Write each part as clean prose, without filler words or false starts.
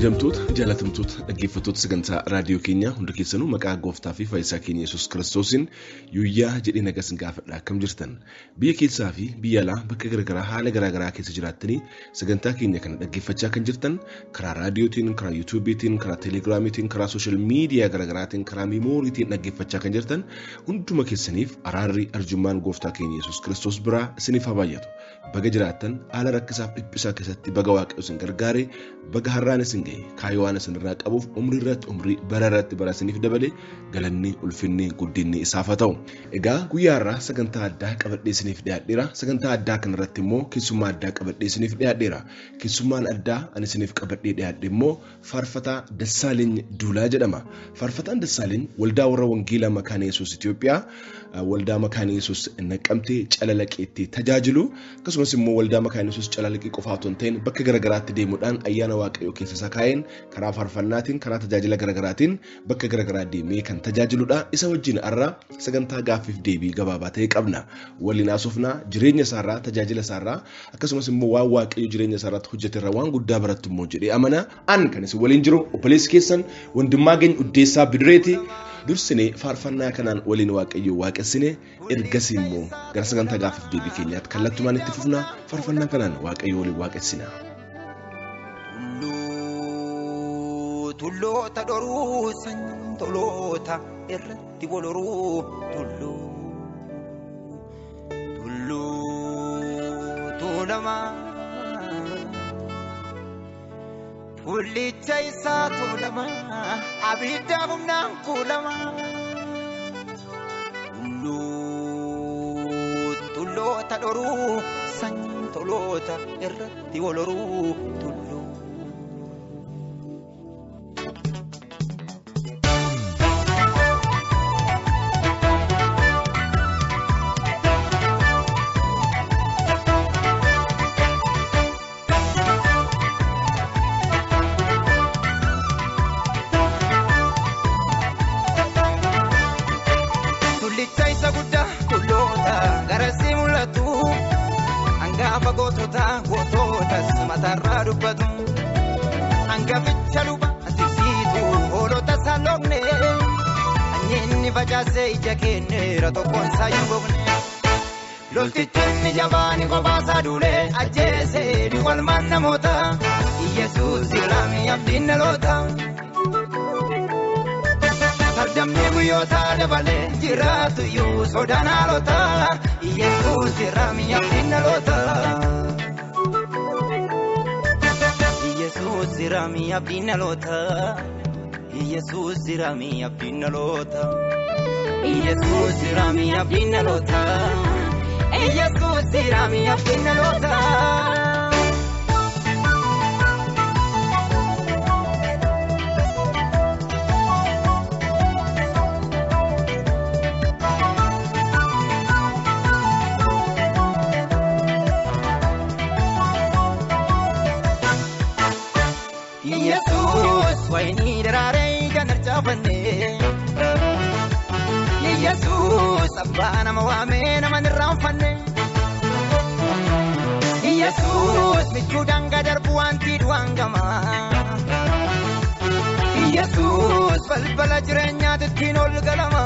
kabajamtoota jaalatamtoota dhaggeeffattoota sagantaa raadiyoo keenya hunda keessanuu maqaa gooftaa fi fayyisaa keenya Yesuus Kiristoosiin guyyaa jedhee nagaa isin gaafadha akkam jirtan biyya keessaa fi biyya alaa bakka garagaraa haala garagaraa keessa jiraattanii sagantaa keenya kana dhaggeeffachaa kan jirtan karaa raadiyootiin karaa yuutuubiitiin karaa teelegiraamiitiin karaa sooshaal miidiyaa garagaraatiin karaa miimooriitiin dhaggeeffachaa kan jirtan hunduma keessaniif araarri arjummaan gooftaa keenya Yesuus Kiristoos biraa isiniif haa baay'atu baga jiraattan haala rakkisaaf dhiphisaa keessatti baga waaqayyo isin gargaare baga har'aan isin ga'e kaayoo waan isin irraa qabuuf umrii irratti umrii bara irratti bara isiniif dabale galanni ulfinni guddinni isaaf haa ta'u. Egaa guyyaa har'aa sagantaa addaa qabadhee isiniif dhiyaadheera. Sagantaa addaa kana irratti immoo keessummaa addaa qabadhee isiniif dhiyaadheera. Keessummaan addaa ani isiniif qabadhee dhiyaadhe immoo Faarfataa Dassaaleny Duulaa jedhama. Faarfataan Dassaaleny waldaa warra wangeelaa Makaana Yesuus Itoophiyaa waldaa Makaana Yesuus Naqqamtee Calalaqeetti tajaajilu akkasumas immoo waldaa Makaana Yesuus Calalaqee qofa otoo hin ta'in bakka garagaraatti deemuudhaan ayyaana waaqayyoo keessa isaa kaa'een karaa faarfannaatiin karaa tajaajila garagaraatiin bakka garagaraa deemee kan tajaajiludha. Isa wajjin har'a sagantaa gaaffiif deebii gabaabaa ta'e qabna. Waliin haasofnaa jireenya isaarraa tajaajila isaarraa akkasumas immoo waan waaqayyo jireenya isaarratti hojjeterra waan guddaa barattu immoo jedhee amana an kan isin waliin jiru obboleessi keessan wandimmaa keenya Uddeessaa Bidireeti. Dursinee faarfannaa kanaan waliin waaqayyo waaqessine ergasii immoo gara sagantaa gaaffiif deebii keenyaatti kallattumaan itti fufna faarfannaa kanaan waaqayyo waliin waaqessina. Tulloota dhoruu sanyiin toloota irratti waloruu tuulamaa fullicha isaa tuulamaa abidda humnaan kuulamaa tulloota dhoruu sanyiin toloota irratti waloruu matarraa dubbatu hangaficha luba tisiitu hoolota saloomne anyeenni facaasee ija kenneera tokkoon saayyuu gogne loltichinni jabaani kopaasaa duulee ajjeesee duwwalmaan namoota Yesuus ilaamii abdiin dhaloota sardamni guyyoota dabalee jiraatu iyyuu sodaan haalota Yesuus ilaamii abdiin dhaloota. Sirami abdina lota Jesus sirami abdina lota Jesus sirami abdina lota Jesus sirami abdina lota Waini darare ganar jafane Yesus abana mawame naman ramfane Yesus michudanga darbu anti duangama Yesus balbala jirenya tinol galama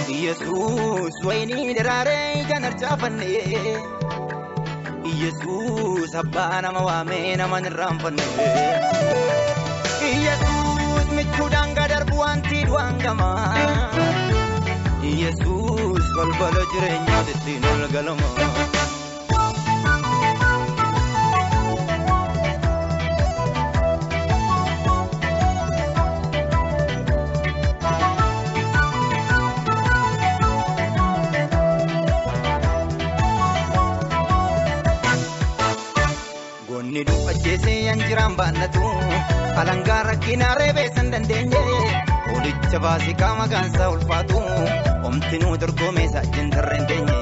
Yesus waini darare ganar jafane Yesus abana mawame naman ramfane Yesus michudanga darbu anti duangama Yesus balbala jirenya tinol galama Anjiran banatu alangara kinare besan dandenye ulicha basi kama gansa ulfatu omtinu dorgome sajin terrendenye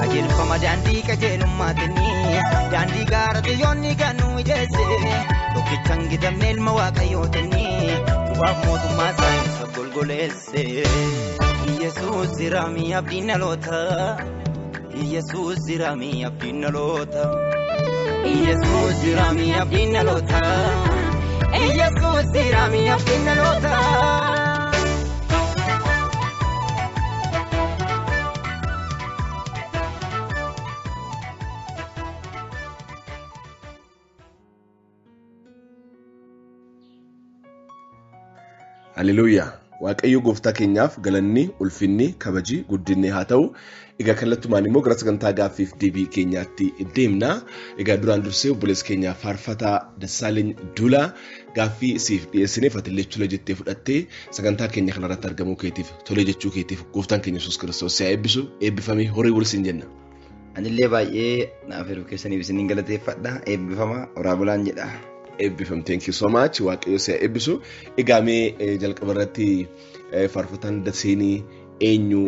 ajil fama dandi kajelu matni dandi garati yonni kanu jese lokichangi damnel mawaqayotni tuwa motu masai sagolgolese Yesus sirami abdina lota Yesus sirami abdina lota Yesuus jiraami abdiin dhaloota. Yesuus jiraami abdiin dhaloota. Haleluuyaa. Waaqayyo gooftaa keenyaaf galanni, ulfinni, kabaji, guddinni haa ta'u. Egaa kallattumaan immoo gara sagantaa gaaffiif deebii keenyaatti deemna. Egaa duraan dursee obboleessa keenyaa faarfataa Dassaaleny Duulaa gaaffii siif dhiyeessineef ati tole jettee fudhattee sagantaa keenya kanarratti argamuu keetiif tole jechuu keetiif gooftaan keenya Yesuus Kiristoos si haa eebbisu, eebbifamee horii bulsiin jenna. Anillee baay'ee naaf hiruu keessaniif isiniin galateeffadha. Eebbifama horaa bulaan jedha. Eebbifam, thank you so much. Waaqayyo si haa eebbisu. Egaa mee jalqaba irratti faarfataan Dassaaleny eenyu,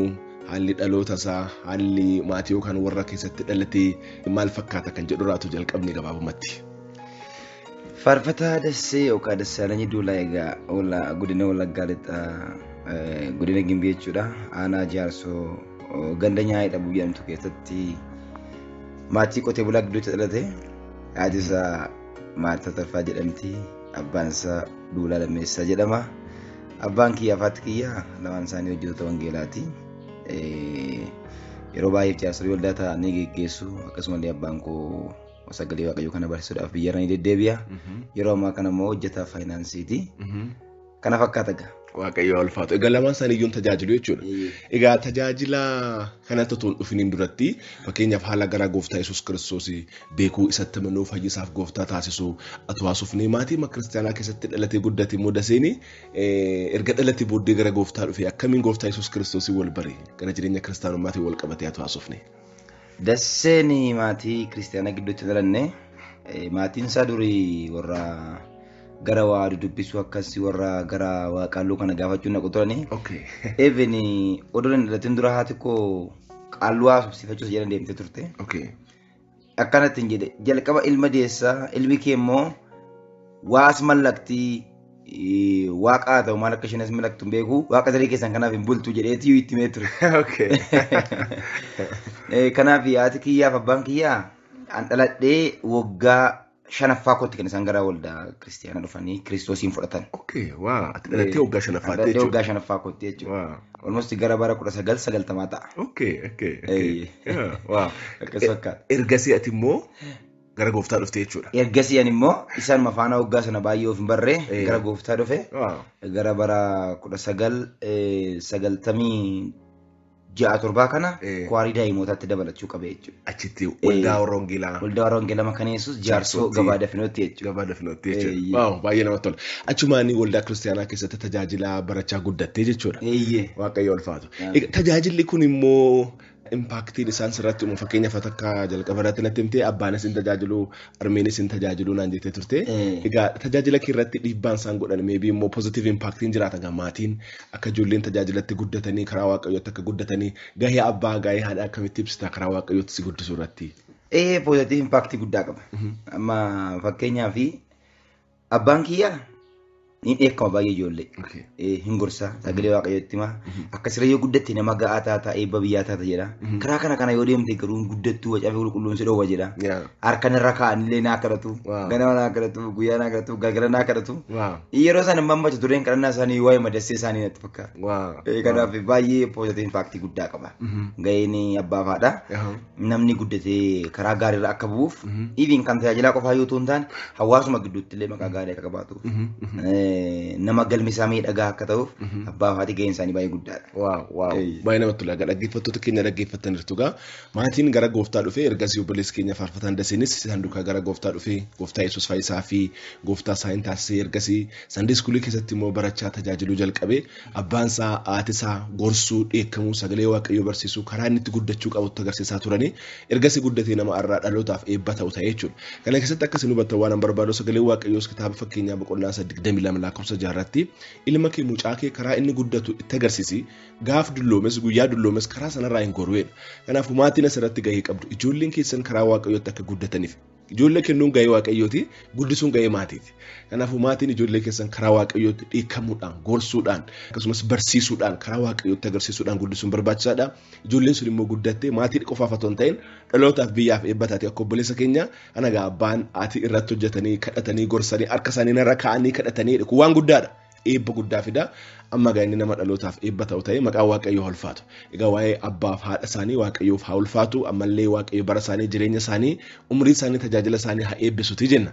haalli dhaloota isaa, haalli maatii yookaan warra keessatti dhalatee maal fakkaata kan jedhu raatu jalqabni gabaabumatti. Faarfataa Dassee yookaan Dassaaleny Duulaa egaa godina Wallaggaa lixaa godina Gimbii jechuudha. Aanaa Jaarsoo ganda Nyaayii Dhabuu jedhamtu keessatti maatii qotee bulaa gidduutti dhalate. Haati isaa Maartaa Tarfaa jedhamti. Abbaan isaa Duulaa Lammeessaa jedhama. Abbaan kiyyaa Faatti kiyyaa lamaan isaanii hojjettoota wangeelaati. Yeroo baay'ee jaarsolii waldaa ta'anii geggeessu. Akkasumallee abbaan koo sagalee waaqayyoo kana barsiisuudhaaf biyya irra ni deddeebi'a. Yeroo ammaa kana immoo hojjetaa faayinaansiiti. Kana fakkaata egaa. Waaqayyo ulfaatu. Egaa lamaan isaanii iyyuu tajaajilu jechuudha. Egaa tajaajila kanatti otoo hin dhufiniin duratti fakkeenyaaf haala garaa gooftaa Yesuus Kiristoos beekuu, isatti amanuu, fayyisaaf gooftaa taasisuu atu haasofnee maatii kiristaanaa keessatti dhalatee guddate immoo Dasseen erga dhalatee booddee gara gooftaa dhufe akkamiin gooftaa Yesuus Kiristoos wal bare gara jireenya kiristaanummaatti wal qabatee atu haasofne. Dasseen maatii kiristaanaa gidduutti dhalanne maatiin isaa durii warra gara waa dubbisuu akkasii warra gara waaqalluu kana gaafachuu naqu turani. Even odoon dhalatiin dura haati koo qaalluu haasofsiifachuus jedhan deemtee turte. Akkanatti hin jedhe jalqaba ilma deessaa ilmi kee immoo waas mallaktii waaqaa ta'u maal akka isheen as mallaktu hin beeku waaqa daree keessan kanaaf hin bultu jedheetii itti himee ture. Kanaaf haati kiyyaaf abbaan kiyyaa an dhaladhee waggaa shanaffaa kootti kan isaan gara waldaa kiristaanaa dhufanii kiristoosiin fudhatan. Ati dhalatee waggaa shanaffaatti jechuudha. Waggaa shanaffaa kootti jechuudha. Almost gara bara 1990 ta'a. Akkas fakkaata. Ergasii ati immoo gara gooftaa dhufte jechuudha. Ergasii ani immoo isaan mafaana waggaa sana baay'ee of hin barree gara gooftaa dhufe. Gara bara 1996 kana kwaarii daa'imootaatti dabalachuu qabe jechuudha. Achitti waldaa warra wangeelaa. Waldaa warra wangeelaa makaneessus jaarsoo gabaa dafinootti jechuudha. Gabaa dafinootti jechuudha. Baay'ee namatti tola. Achumaan waldaa kiristaanaa keessatti tajaajila barachaa guddattee jechuudha. Waaqayyo ulfaatu. Tajaajilli kun immoo impaaktiin isaan sirratti uumu fakkeenyaaf akka jalqaba irratti natti himtee abbaanis hin tajaajilu, harmeenis hin tajaajilu naan jettee turte. Egaa tajaajila kee irratti dhiibbaan isaan godhan meebii immoo pozitiiv impaaktiin jiraata gamaatiin akka ijoolleen tajaajilatti guddatanii karaa waaqayyootti akka guddatanii gahee abbaa gahee haadha akkamitti ibsita karaa waaqayyootti si guddisuu irratti. Pozitiiv impaaktii guddaa qaba. Amma fakkeenyaaf abbaan kiyyaa ni eekama baay'ee ijoollee. Hin gorsa sagalee waaqayyootti hima akkasirra yoo guddatte nama ga'aa taata eebba biyyaa taata jedha. Karaa kana yoo deemte garuu guddattuu wacaafee qulqulluun si dhoowwa jedha. Harka irra kaa'anillee naa kadhatu ganama naa kadhatu guyyaa naa kadhatu galgala naa kadhatu. Yeroo isaan hin mammachu tureen kadhannaa isaanii waa'ee madassee isaanii natti fakkaata. Kanaaf baay'ee pozitiiv impaaktii guddaa qaba. Gaheen abbaa fi haadha namni guddatee karaa gaariirra akka bu'uuf even kan tajaajilaa qofaa yoo ta'u hin taane hawaasuma gidduutti illee maqaa gaarii akka qabaatuuf. Nama galmi isaa miidhagaa akka ta'uuf abbaa fi haati gaheen isaanii baay'ee guddaadha. Baay'ee namatti tola. Dhaggeeffattoota keenya dhaggeeffataniirtu gaa maatiin gara gooftaa dhufee ergasii obboleessi keenya faarfataan Dasseenis sanduuqa gara gooftaa dhufee gooftaa Yesuus fayyisaa fi gooftaa isaa hin taasisee ergasii sandee iskuulii keessatti immoo barachaa tajaajiluu jalqabee abbaan isaa haati isaa gorsuu dheekkamuu sagalee waaqayyoo barsiisuu karaa inni itti guddachuu qabutti agarsiisaa turanii ergasii guddatee nama arraa dhalootaaf eebba ta'u ta'e jechuudha. Kana keessatti akkasiin hubattan waan barbaadu sagalee waaqayyoos kitaaba fakkeenyaa boqonnaa 22 lakkoofsa 6 irratti ilma kee mucaa kee karaa inni guddatu itti agarsiisi gaaf dulloomes guyyaa dulloomes karaa sanarraa hin goruudha. Kanaafuu maatiin asirratti gahee qabdu ijoolleen keessan karaa waaqayyootti akka guddataniif Ijoollee kennuun gahee waaqayyooti, guddisuun gahee maatiiti. Kanaafuu maatiin ijoollee keessan karaa waaqayyootti dhiikamuudhaan, gorsuudhaan, akkasumas barsiisuudhaan, karaa waaqayyootti agarsiisuudhaan guddisuun barbaachisaadha. Ijoolleen sun immoo guddattee maatii qofaaf otoo hin ta'in dhalootaaf biyyaaf eebbataati. Akka obboleessa keenya anagaa abbaan haati irratti hojjetanii, kadhatanii, gorsanii, harka isaanii irra kaa'anii kadhatanii kun waan guddaadha. Eebba guddaa fida. Amma gaa'inni nama dhalootaaf eebba ta'u ta'ee maqaa waaqayyoo haa ulfaatu. Egaa waa'ee abbaaf haadha isaanii waaqayyoof haa ulfaatu. Ammallee waaqayyo bara isaanii, jireenya isaanii, umrii isaanii, tajaajila isaanii haa eebbisuuti jenna.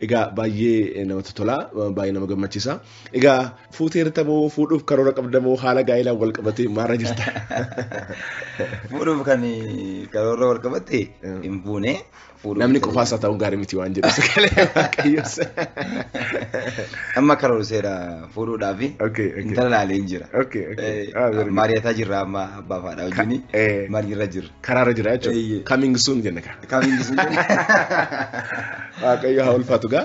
Egaa baay'ee namatti tola, baay'ee nama gammachiisa. Egaa fuuteerta moo fuudhuuf karoora qabda moo haala gaa'ilaan wal qabatee maarra jirta? Fuudhuuf kan karoora wal qabate hin fuune. Namni qofaasaa ta'uun gaarii miti waan jedhu sagalee waaqayyoos. Amma karoora seera fuudhuudhaaf intala laalee hin jira. Maariyataa jirra amma abbaa fi haadha wajjin maaliirra jirra. Karaarra jira jechuudha. Coming soon jenna kan. Coming soon. Waaqayyo haa ulfaatu gaa.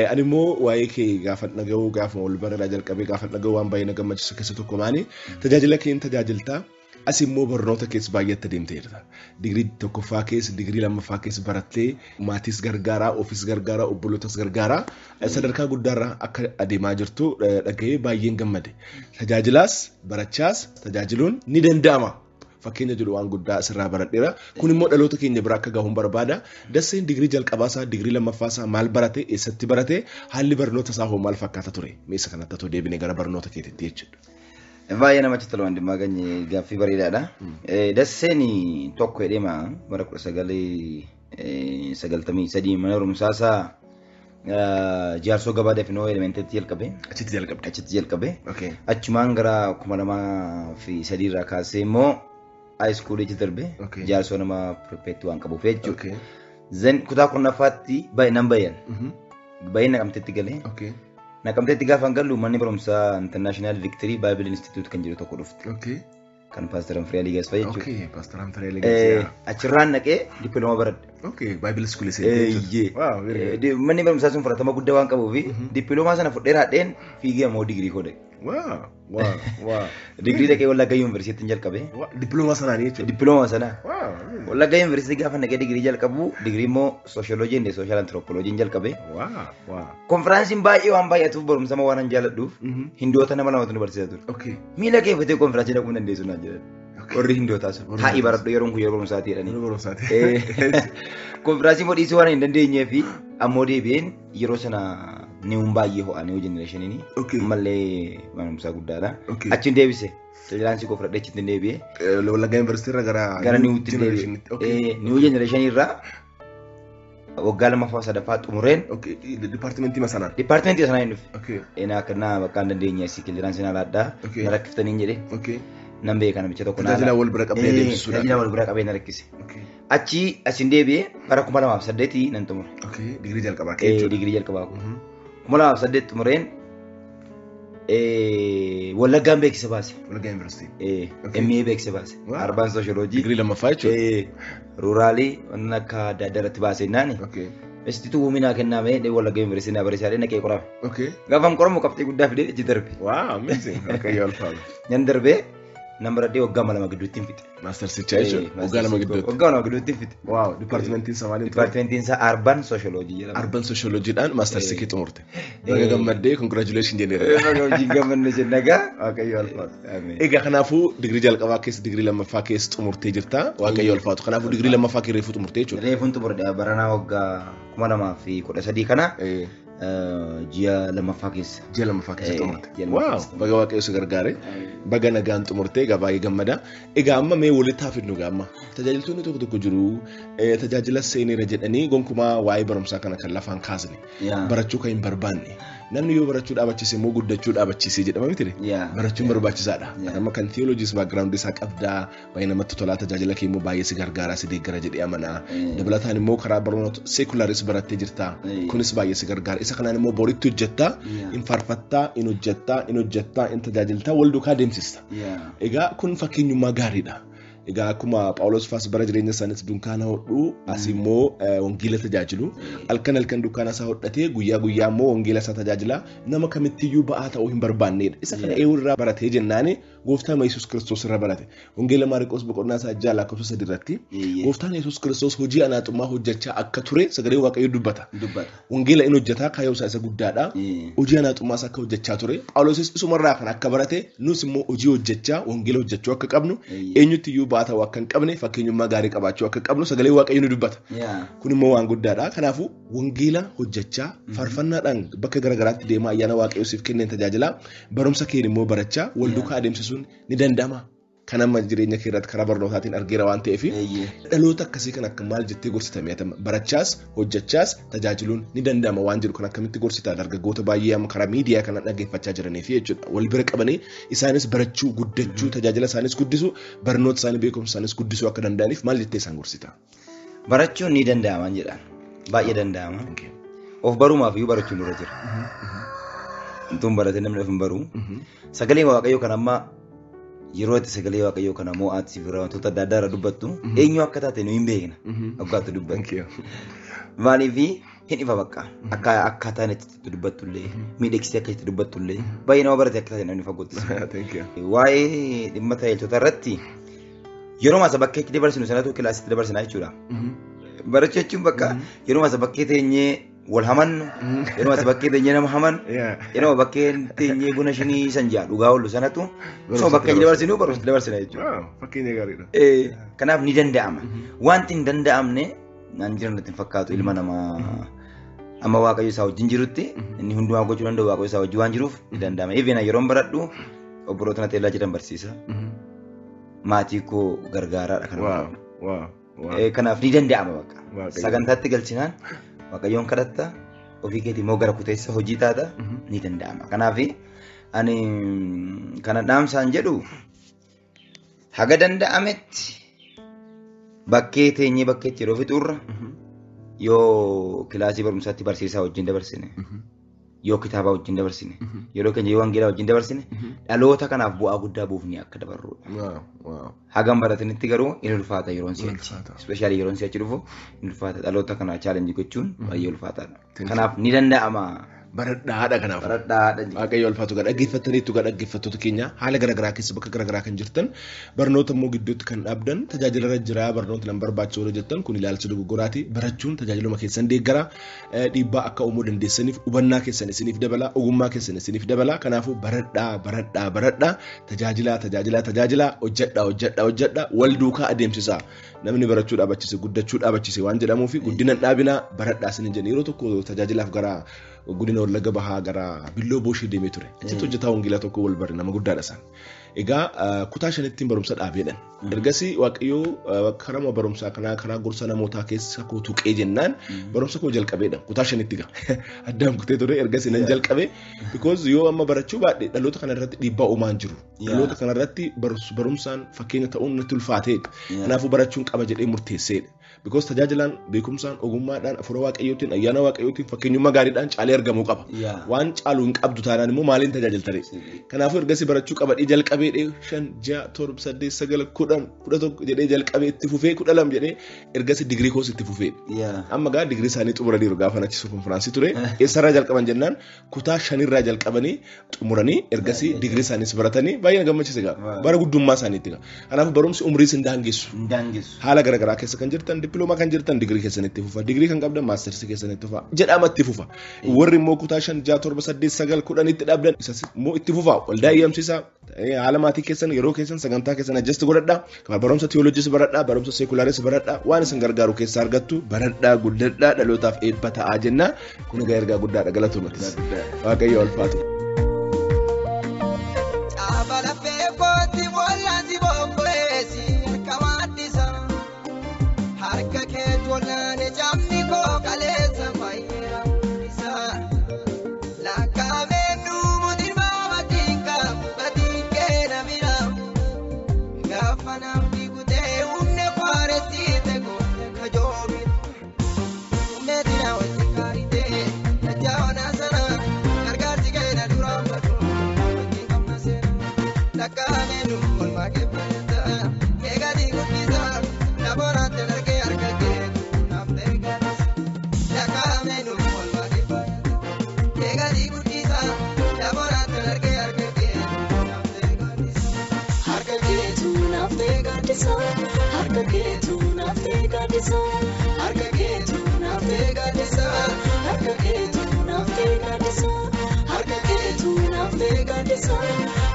Ani immoo waa'ee kee gaafa dhaga'uu gaafa wal baraa jalqabee gaafa dhaga'uu waan baay'ee na gammachiisu keessa tokko maani tajaajila keen tajaajiltaa. As immoo barnoota keessa baay'eetti adeemteerta. Digirii tokkoffaa keessa, digirii lammaffaa keessa barattee maatiis gargaaraa, ofiis gargaaraa, obbolootas gargaaraa sadarkaa guddaarra akka adeemaa jirtu dhaga'ee baay'een gammade. Tajaajilaas, barachaas, tajaajiluun ni danda'ama. Fakkeenya jedhu waan guddaa asirraa baradheera. Kun immoo dhaloota keenya biraa akka gahuun barbaada. Dasseen digirii jalqabaasaa, digirii lammaffaasaa maal barate, eessatti barate, haalli barnoota isaa hoo maal fakkaata ture? Meessa kanatti otoo deebinee gara barnoota keetiitti jechuudha. Baay'ee namatti tola wandimmaa ganye gaaffii bareedaadha. Dasseen tokko hedheema bara 1993 mana barumsaasaa jaarsoo gabaa dafinoo elementeetti jalqabe. Achitti jalqabe. Achumaan gara 2003 irraa kaasee immoo haayiskuuliitti darbe. Jaarsoo nama pirofeetti waan qabuuf jechuudha. Zan kutaa kurnaffaatti baay'inaan baay'ina naqamteetti galee. Naqamteetti gaafa gallu manni barumsaa International Victory Bible Institute kan jedhu tokko dhufte. Kan Pastor Amfiree Ligas fa'i jechuudha. Pastor Amfiree Ligas. Achirraan naqee dippiloomaa baradhe. Bible School seetii. Manni barumsaa sun fudhatama guddaa waan qabuuf dippiloomaa sana fudheeraadheen fiigee ammoo digirii godhe. Digirii dhaqee Wallagga Yuunivarsiitiin jalqabe. Dippiloomaa sanaan jechuudha. Dippiloomaa sanaa. Wallagga Yuunivarsiitii gaafa naqee digirii jalqabu digirii immoo sooshooloojii fi sooshaal antiroopooloojiin jalqabe. Konfiraansiin baay'ee waan baay'atuuf barumsama waan hin jaalladhuuf hindoota nama lamatu nu barsiisa ture. Miila kee fatee konfiraansii dhaquu dandeessu naan jedhan. Warri hindootaa sun. Haa'ii baradhu yeroon kun yeroo barumsaati jedhanii. Konfiraansii modhiisuu waan hin dandeenyeef ammoo deebi'een yeroo sana ni'uun baay'ee ho'a ni'uu jenereeshiniin. Ammallee barumsaa guddaadha. Achiin deebise. Tajaajilaansi koo fudhadhee achitti deebi'ee. Wallagga Yuunivarsiitii irraa gara ni'uutti deebi'ee. Ni'uu jenereeshinii irraa waggaa lamaffaa sadaffaa xumureen. Dipaartimentii masanaan. Dipaartimentii sanaan hin dhufe. Eenaa akka bakka hin dandeenye asii kiliraansii na laadhaa. Na rakkiftaniin jedhee. Nan beeka namicha tokko naala. Tajaajila wal bira qabee deebisuudha. Tajaajila wal bira qabee na rakkise. Achiin deebi'ee bara 2008 nan xumure. Digirii jalqabaa keessa. Digirii jalqabaa kun. 2008 xumureen Wallaggaan beeksisa baase. Wallaggaa Yuunivarsiitii. MA beeksisa baase. Arbaan sooshooloojii. Digirii lammaffaa jechuudha. Ruuraalii waan akka adda addaa irratti baase naani. Instituutii uuminaa kenname Wallagga Yuunivarsiitii na barsiisaa naqee qorame. Gaafam qoramu qabxii guddaa fidee itti darbe. Amazing. Waaqayyo ulfaatu. Nan darbee nan baradhee waggaa lama gidduutti hin fixe. Maastarsicha jechuudha. Waggaa lama gidduutti. Waggaa lama gidduutti hin fixe. Dipaartimentiin isaa maaliin ture? Dipaartimentiin isaa Arbaan sooshooloojii jedhama. Arbaan sooshooloojiidhaan maastarsi kee xumurte. Baga gammaddee congratulations jenneera. Baga wajjin gammadne jenna gaa. Waaqayyo ulfaatu. Egaa kanaafuu digirii jalqabaa keessa digirii lammaffaa keessa xumurtee jirta. Waaqayyo ulfaatu. Kanaafuu digirii lammaffaa kee reefuu xumurtee jechuudha. Reefuun xumurte baranaa waggaa 2013 kana. Ji'a lammaffaa keessa. Ji'a lammaffaa keessa xumurte. Baga waaqayyo si gargaare. Baga nagaan xumurtee egaa baay'ee gammada. Egaa amma mee walitti haa fidnu gaamma. Tajaajiltoonni tokko tokko jiru. Tajaajila seeneera jedhanii gonkumaa waa'ee barumsaa kana kan lafaan kaasne. Barachuu kan hin barbaanne. Namni yoo barachuu dhaabachise immoo guddachuu dhaabachiisee jedhama miti. Barachuun barbaachisaadha. Amma kan theologies background isaa qabdaa baay'ee namatti tolaa tajaajila kee immoo baay'ee si gargaaraa si deeggara jedhee amanaa. Dabalataan immoo karaa barnoota seekulaaris barattee jirta. Kunis baay'ee si gargaara. Isa kanaan immoo boritti hojjettaa, hin faarfattaa, hin hojjettaa, hin tajaajiltaa, wal duukaa deemsista. Egaa kun fakkeenyummaa gaariidha. Egaa akkuma Phaawulos faas bara jireenya isaaniitti dunkaana hodhuu asimmoo wangeela tajaajilu halkan dunkaana isaa hodhatee guyyaa immoo wangeela isaa tajaajila nama kamittiyyuu ba'aa ta'uu hin barbaannedha. Isa kana irraa baratee jennaani Gooftaan Yesuus Kiristoos irraa barate. Wangeela Maariqoos boqonnaa 6 irratti Gooftaan Yesuus Kiristoos hojii anaaxummaa hojjechaa akka ture sagalee Waaqayyoo dubbata. Wangeela inni hojjetaa kaayoo isa guddaadha. Hojii anaaxummaas akka hojjechaa ture. Phaawulos isumarraa kan akka barate nus immoo hojii hojjechaa wangeela hojjechuu akka qabnu eenyuttiyyuu ba'aa ta'uu akka hin qabne fakkeenyummaa gaarii qabaachuu akka qabnu sagalee Waaqayyoo ni dubbata. Kun immoo waan guddaadha. Kanaafuu wangeela hojjechaa farfannaadhaan bakka garagaraatti deemaa ayyaana Waaqayyoo siif kenneen tajaajila barumsa kee immoo barachaa wal duukaa adeemsisuun ni danda'ama. Kan amma jireenya kee irratti karaa barnootaatiin argeera waan ta'eef dhaloota akkasii kan akka maal jettee gorsitamee barachaas hojjechaas tajaajiluun ni danda'ama waan jiru kan akkamitti gorsitaa dargaggoota baay'ee amma karaa miidiyaa kana dhaggeeffachaa jiraniif jechuudha. Wal bira qabanii isaanis barachuu guddachuu tajaajila isaanis guddisuu barnoota isaanii beekumsa isaanis guddisuu akka danda'aniif maal jettee isaan gorsitaa? Barachuun ni danda'ama jedhaan baay'ee danda'ama. Of barumaaf iyyuu barachuun dura jira. Intuun baratee namni of hin baru. Sagalee Waaqayyoo kan amma yeroo itti sagalee Waaqayyoo kana mo'aatti fi wantoota adda addaa irra dubbattu eenyu akka taate nu hin beekna. Akkaatu dubbattu. Maaliif hin ifa bakka akkaataan itti dubbattullee miidhagsitee akka itti dubbattullee baay'ee nama barate akka taate namni fagootti. Waa'ee dhimma tajaajiltoota irratti yeroo maasa bakkeetti dabarsinu sanatu kilaasitti dabarsinaa jechuudha. Barachuu jechuun bakka yeroo maasa bakkee teenyee wal hamannu yeroo maasa bakkee teenyee nama haman yeroo bakkee teenyee buna shinii sanjaa dhugaa oolu sanatu soo bakkee dabarsinu barumsa dabarsina jechuudha. Fakkeenya gaariidha. Kanaaf ni danda'ama. Wanti hin danda'amne naan jiran natti hin fakkaatu ilma namaa amma Waaqayyo isaa wajjin jirutti inni hundumaa gochuu danda'u Waaqayyo isaa wajjin waan jiruuf ni danda'ama. Even yeroon baradhu obboloota na teellaa jedhan barsiisa. Maatii koo gargaaraadha kana. Kanaaf ni danda'ama bakka. Sagantaatti galchinaan Waaqayyoon kadhatta ofii keetii immoo gara kuteessa hojii taata ni danda'ama. Kanaaf ani kana dhaamsaan jedhu haga danda'ametti bakkee teenyee bakkeetti yeroo fixurra yoo kilaasii barumsaatti barsiisaa wajjin dabarsine yoo kitaabaa wajjin dabarsine yeroo keenya yoo wangeelaa wajjin dabarsine dhaloota kanaaf bu'aa guddaa buufnee akka dabarruudha. Hagam baratanitti garuu inni ulfaata yeroon si'achi. Ispeeshaalii yeroon si'achi dhufu inni ulfaata dhaloota kana chaalenjii gochuun baay'ee ulfaataadha. Kanaaf ni danda'ama. Baradhaadha kanaaf. Baradhaadha. Waaqayyo ulfaatu gad dhaggeeffataniitu gad dhaggeeffattoota keenya haala garaagaraa keessa bakka garaagaraa kan jirtan barnoota immoo gidduutti kan dhaabdan tajaajila irra jira barnoota lan barbaachisu yoo jettan kun ilaalcha dogoggoraati barachuun tajaajiluma keessan deeggara dhiibbaa akka uumuu dandeessaniif hubannaa keessan isiniif dabala ogummaa keessan isiniif dabala kanaafuu baradhaa tajaajila hojjedhaa wal duukaa adeemsisaa namni barachuu dhaabachise guddachuu dhaabachise waan jedhamuuf guddina dhaabinaa baradhaa isin jedhanii yeroo tokko tajaajilaaf gara godina Wallagga Bahaa gara Billoo Booshii deemee ture. Achitti hojjetaa wangeelaa tokko wal bare nama guddaadha isaan. Egaa kutaa shanittiin barumsa dhaabeedhan. Ergasii Waaqayyoo karaa barumsaa kanaa karaa gorsa namootaa keessa koo tuqee jennaan barumsa koo jalqabeedhan. Kutaa shanitti gaa addaan kutee ture ergasii nan jalqabe because yoo amma barachuu baadhe dhaloota kana irratti dhiibbaa uumaan jiru. Dhaloota kana irratti barumsaan fakkeenya ta'uun natti ulfaateedha. Kanaafuu barachuun qaba jedhee murteesseedha. Because tajaajilaan beekumsaan ogummaadhaan afuura Waaqayyootiin ayyaana Waaqayyootiin fakkeenyummaa gaariidhaan caalee argamuu qaba. Waan caaluu hin qabdu taanaan immoo maaliin tajaajiltare. Kanaafuu ergasii barachuu qabadhii jalqabee 5 6 7 8 9 10 11 jedhee jalqabee itti fufee 12 jedhee ergasii digirii koos itti fufee. Amma gaa digirii isaanii xumuraniiru gaafa achi konfiraansii ture. Eessarraa jalqaban jennaan kutaa 5 irraa jalqabanii xumuranii ergasii digirii isaaniis baratanii baay'ee gammachiise gaa bara guddummaa isaaniitti gaa. Kanaafuu barumsi umriis hin daangessu. Haala garaagaraa keessa kan jirtan dippiloomaa kan jirtan digirii keessanitti fufa digirii kan qabdan maastersii keessanitti fufa jedhamatti fufa warri immoo kutaa 5 6 7 8 9 10 itti dhaabdan isas immoo itti fufa waldaa eeyyamsiisaa haala maatii keessan yeroo keessan sagantaa keessan adjust godhadhaa barumsa teoloojis baradhaa barumsa seekulaaris baradhaa waan isin gargaaru keessa argattu baradhaa guddadhaa dhalootaaf eebba ta'aa jenna kun egaa ergaa guddaadha galatoomatti Waaqayyo ulfaatu. Gargaarsi keenya gadisa, harka keetu naftee gadisa, harka keetu naftee gadisa, harka keetu naftee gadisa,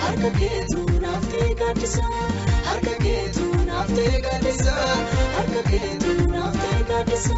harka keetu naftee gadisa, harka keetu naftee gadisa, harka keetu naftee gadisa.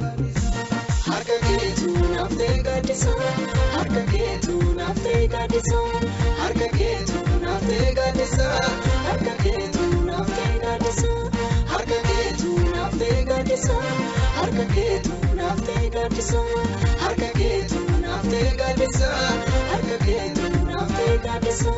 Harka keetu naftee gadisa, harka keetu naftee gadisa, harka keetu naftee gadisa, harka keetu naftee gadisa, harka keetu naftee gadisa, harka keetu naftee gadisa, harka keetu naftee gadisa.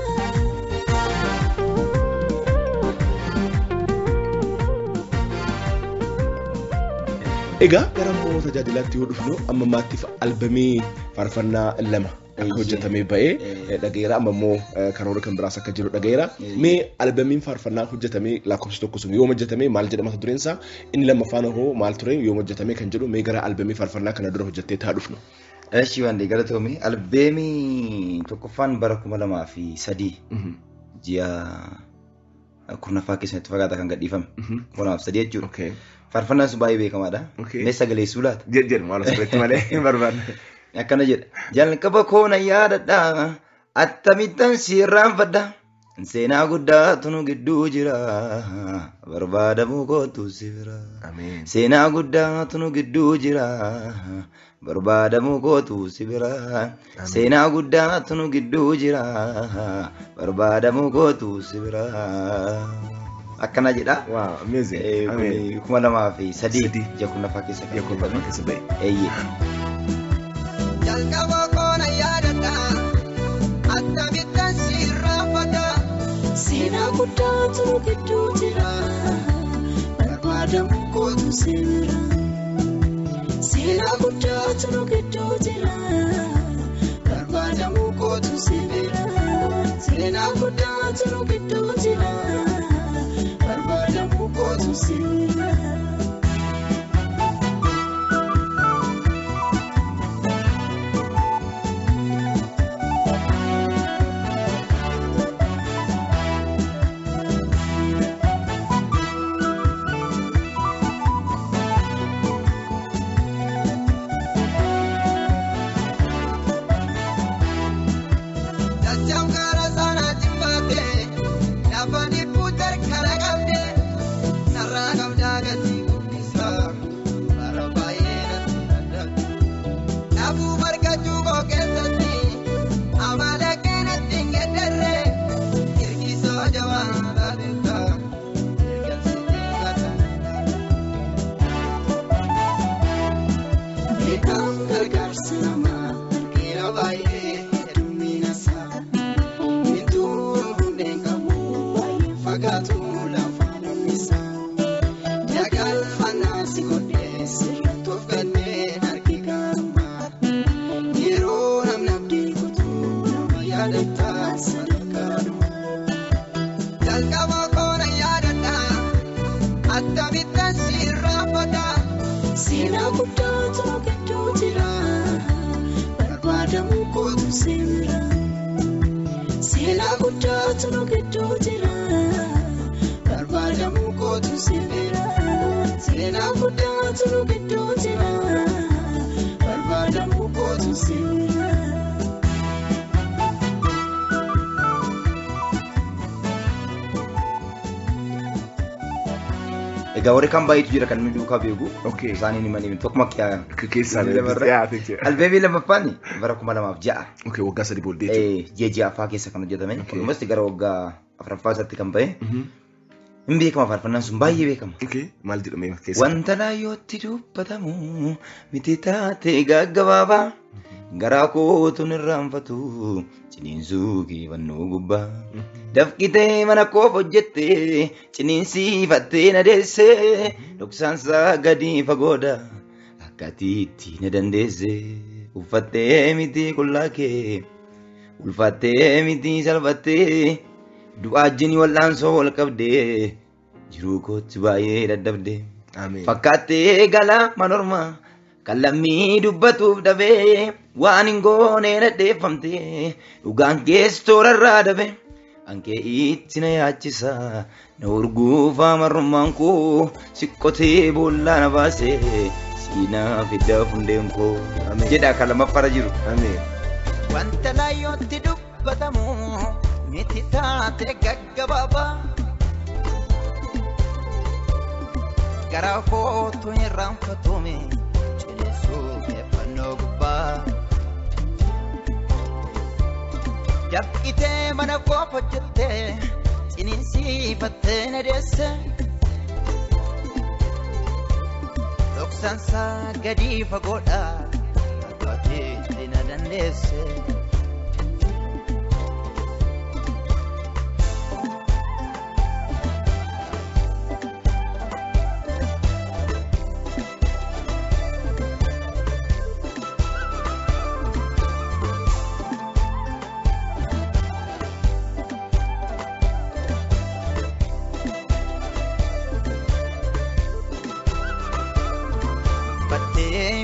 Egaa gara immoo tajaajilaatti yoo dhufnu amma maattiif albamii faarfannaa lama akka hojjetamee ba'ee dhageera amma immoo karoora kan biraas akka jiru dhageera. Mee albamiin faarfannaa hojjetamee lakkoofsi tokko sun yoo hojjetamee maal jedhama dureen isaa inni lammaffaan hoo maal ture yoo hojjetamee kan jedhu mee gara albamii faarfannaa kana dura hojjettee taa dhufnu. Eeshi wandi galatoomii albamii tokkoffaan bara 2003 ji'a kurnaffaa keessatti fagaata kan gadhiifame 2003 jechuudha. Faarfannaan sun baay'ee beekamaadha. Mee sagalee suulaata. Jedhu maal asirratti malee barbaadna. Akkana jedha. Jalqaba koona yaadadha. Attamittan sirraanfadha. Seenaa guddaatu nu gidduu jira. Barbaadamuu kootu si bira. Seenaa guddaatu nu gidduu jira. Barbaadamuu kootu si bira. Seenaa guddaatu nu gidduu jira. Barbaadamuu kootu si bira. Akkana jedha. Wow, amazing. Amazing. 2003 ji'a kurnaffaa keessa kan hojjetame. Jalqaba koona yaadadha. Attamittan sirraanfadha. Seenaa guddaatu nu gidduu jira. Barbaadamuu kootu si bira. Seenaa guddaatu nu gidduu jira. Barbaadamuu kootu si bira. Seenaa guddaatu nu gidduu jira. Barbaadamuu kootu si bira. Seenaa guddaatu nu gidduu jira. Barbaadamuu kootu si bira. Seenaa guddaatu nu gidduu jira. Barbaadamuu kootu si bira. Egaa warri kan baay'eetu jira kan inni duukaa beeku. Okay. Isaaniin himanii tokkuma Keessaa dhiyaate jechuudha. albeemii lammaffaan bara 2006. Okay, waggaa 3 booddee jechuudha. Ji'a ja'affaa keessa kan hojjetame. Okay. Kunumas gara waggaa 4ffaa isaatti kan ba'e. Hin beekama faarfannaan sun baay'ee beekama. Okay, maal jedhamee keessa? Wanta laayyootti dubbatamu miti taatee gaggabaabaa garaa kootuun irraanfatu ciniinsuu kiifannoo gubbaa. Dafqitee mana koof hojjettee ciniinsiifattee na deessee dhoksaansaa gadi fagoodha akkatiitti na dandeesse. Uffattee miti qullaa kee ulfaattee miti salphattee du'aajjini wal'aansoo wal qabdee jiruu kootti baay'ee dadhabdee. Fakkaattee galaa manormaa kan lammii dubbatuuf dhabee waan hin goonee nadheeffamtee dhugaan keessoorarraa dhabe. Ankee itti na yaachisa na urguufaa marrummaan koo siqqotee boollaa na baasee siinaa fiddaa fundeen koo jedha kan lammaffara jiru. Wanta laayyootti dubbatamu miti taate gaggabaabaa garaa kootu hin irraanfatume ciniinsuu kiifannoo gubbaa. Dafqitee mana koof hojjettee ciniinsiifattee na deesse dhoksaansaa gadi fagoodha akkatiitti na dandeesse.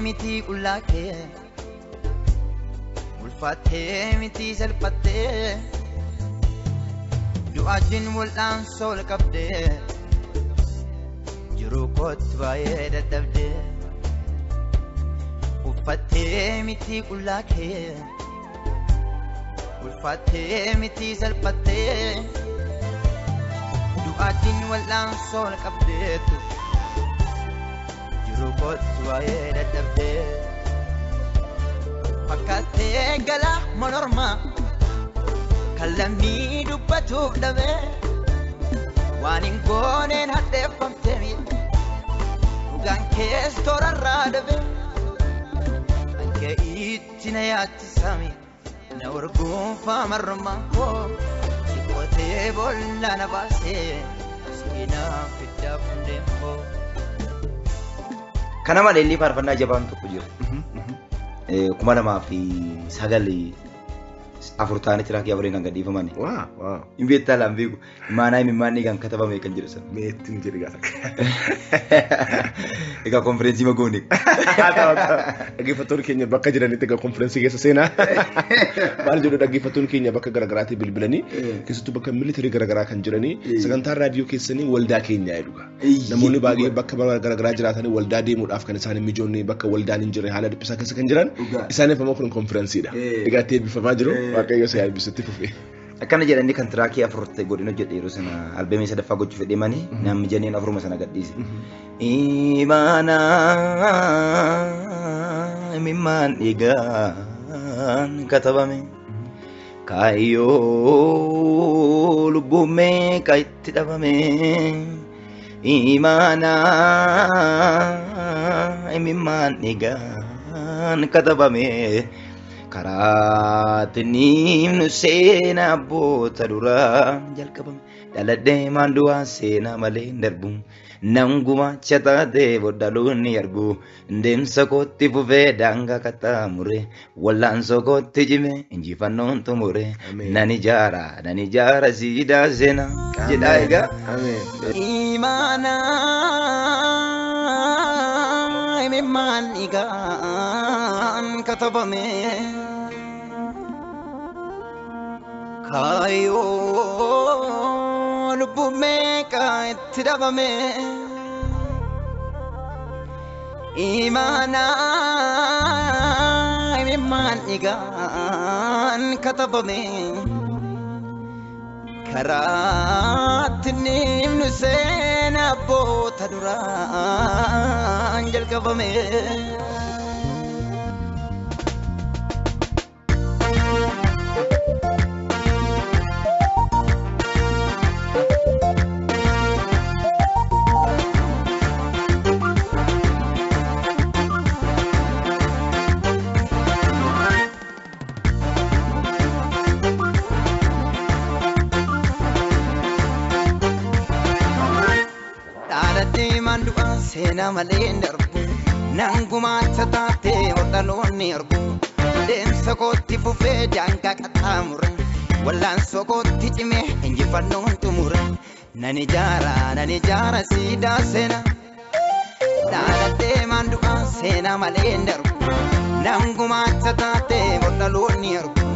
Miti qullaa kee ulfaattee miti salphattee du'aajjin wal'aansoo wal qabdee jiruu kootti baay'ee dadhabdee. Uffattee miti qullaa kee ulfaattee miti salphattee du'aajjin wal'aansoo wal qabdeetu Rukootti waa'ee dadhabdee. Fakkaattee galaa manormaa kan lammii dubbatuuf dhabee waan hin gooneen hadheeffamtee dhugaan keessa toorarraa dhabe. Ankee itti na yaachisame na urguufaa marrummaan koo siqqotee boollaa na baasee siinaa fiddaa fundeen koo. Kana malee illee faarfannaa jabaan tokko jira. 2009 afur ta'anii tiraakii afuriin kan gadhiifaman. Hin beektaa laan beeku. Maanaa himimmaanii kan katabame kan jedhu sana. Meetti ni jedhi gaafata. Egaa konfereensii magoone. Dhaggeeffattoonni keenya bakka jiranitti egaa konfereensii keessa seenaa. Maal jedhu dhaggeeffattoonni keenya bakka garaagaraatti bilbilanii keessattuu bakka militarii garaagaraa kan jiranii sagantaa raadiyoo keessanii waldaa keenyaa jedhuga. Namoonni baay'ee bakka garaagaraa jiraatanii waldaa deemuudhaaf kan isaan mijoonni bakka waldaan hin jirre haala dhiphisaa keessa kan jiran isaaniif ammoo kun konfereensiidha. Egaa eebbifamaa jiru waaqayyo isa eebbisutti fufee. Akkana jedhanii kan tiraakii afur ta'e godina hojjedhe yeroo sana albeemii sadaffaa gochuuf deemanii namni jenneen afuruma sana gadhiise. Imimmaan dhiigaan katabame kaayyoo lubbuun meeqa itti dhabame. Imimmaan dhiigaan katabame. Karaa nu seenaa abboota duraa jalqabame dhaladhee maanduwaa seenaa malee hin darbu nanguma chataatee booddaluunni argu deemsa kootti fufee daangaa qaxxaamure wallaansoo kootti cime injifannoon xumure nan ijaara siidaa seenaa jedhaa egaa. Imimmaan dhiigaan katabame Kaayoo lubbuu meeqa itti dhabame imaanaa imimmaan dhiigaan katabame karaatti nimnu seena abboota duraan jalqabame. Seenaa malee darbu nangumaata taatee hodhaloonni argu deemsa kootti fufee daangaa qaxxaamure wallaansoo kootti cimee injifannoon xumure nan ijaara siidaa seenaa dhaadhattee maandu'aa seenaa malee darbu nangumaata taatee hodhaloonni argu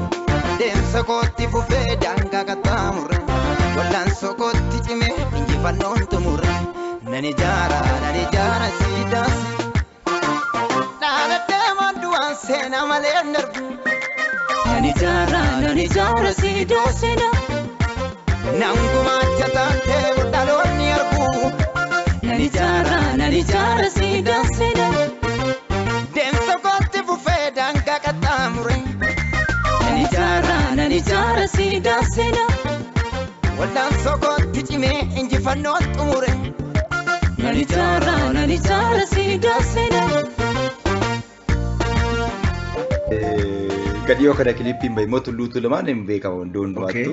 deemsa kootti fufee daangaa qaxxaamure wallaansoo kootti cimee injifannoon xumure. Nani jara sidas Nana teman duan sena malender Nani jara sidas Nangu machata te udaloni argu Nani jara sidas Denso kote bufedan kakatamure Nani jara sidas Wadan sokoti chime injifanot umure Nani jara sidas Kadiyoo kana kilippiin bahe mootu luutu lamaan hin beekamu hundoon du'aattu.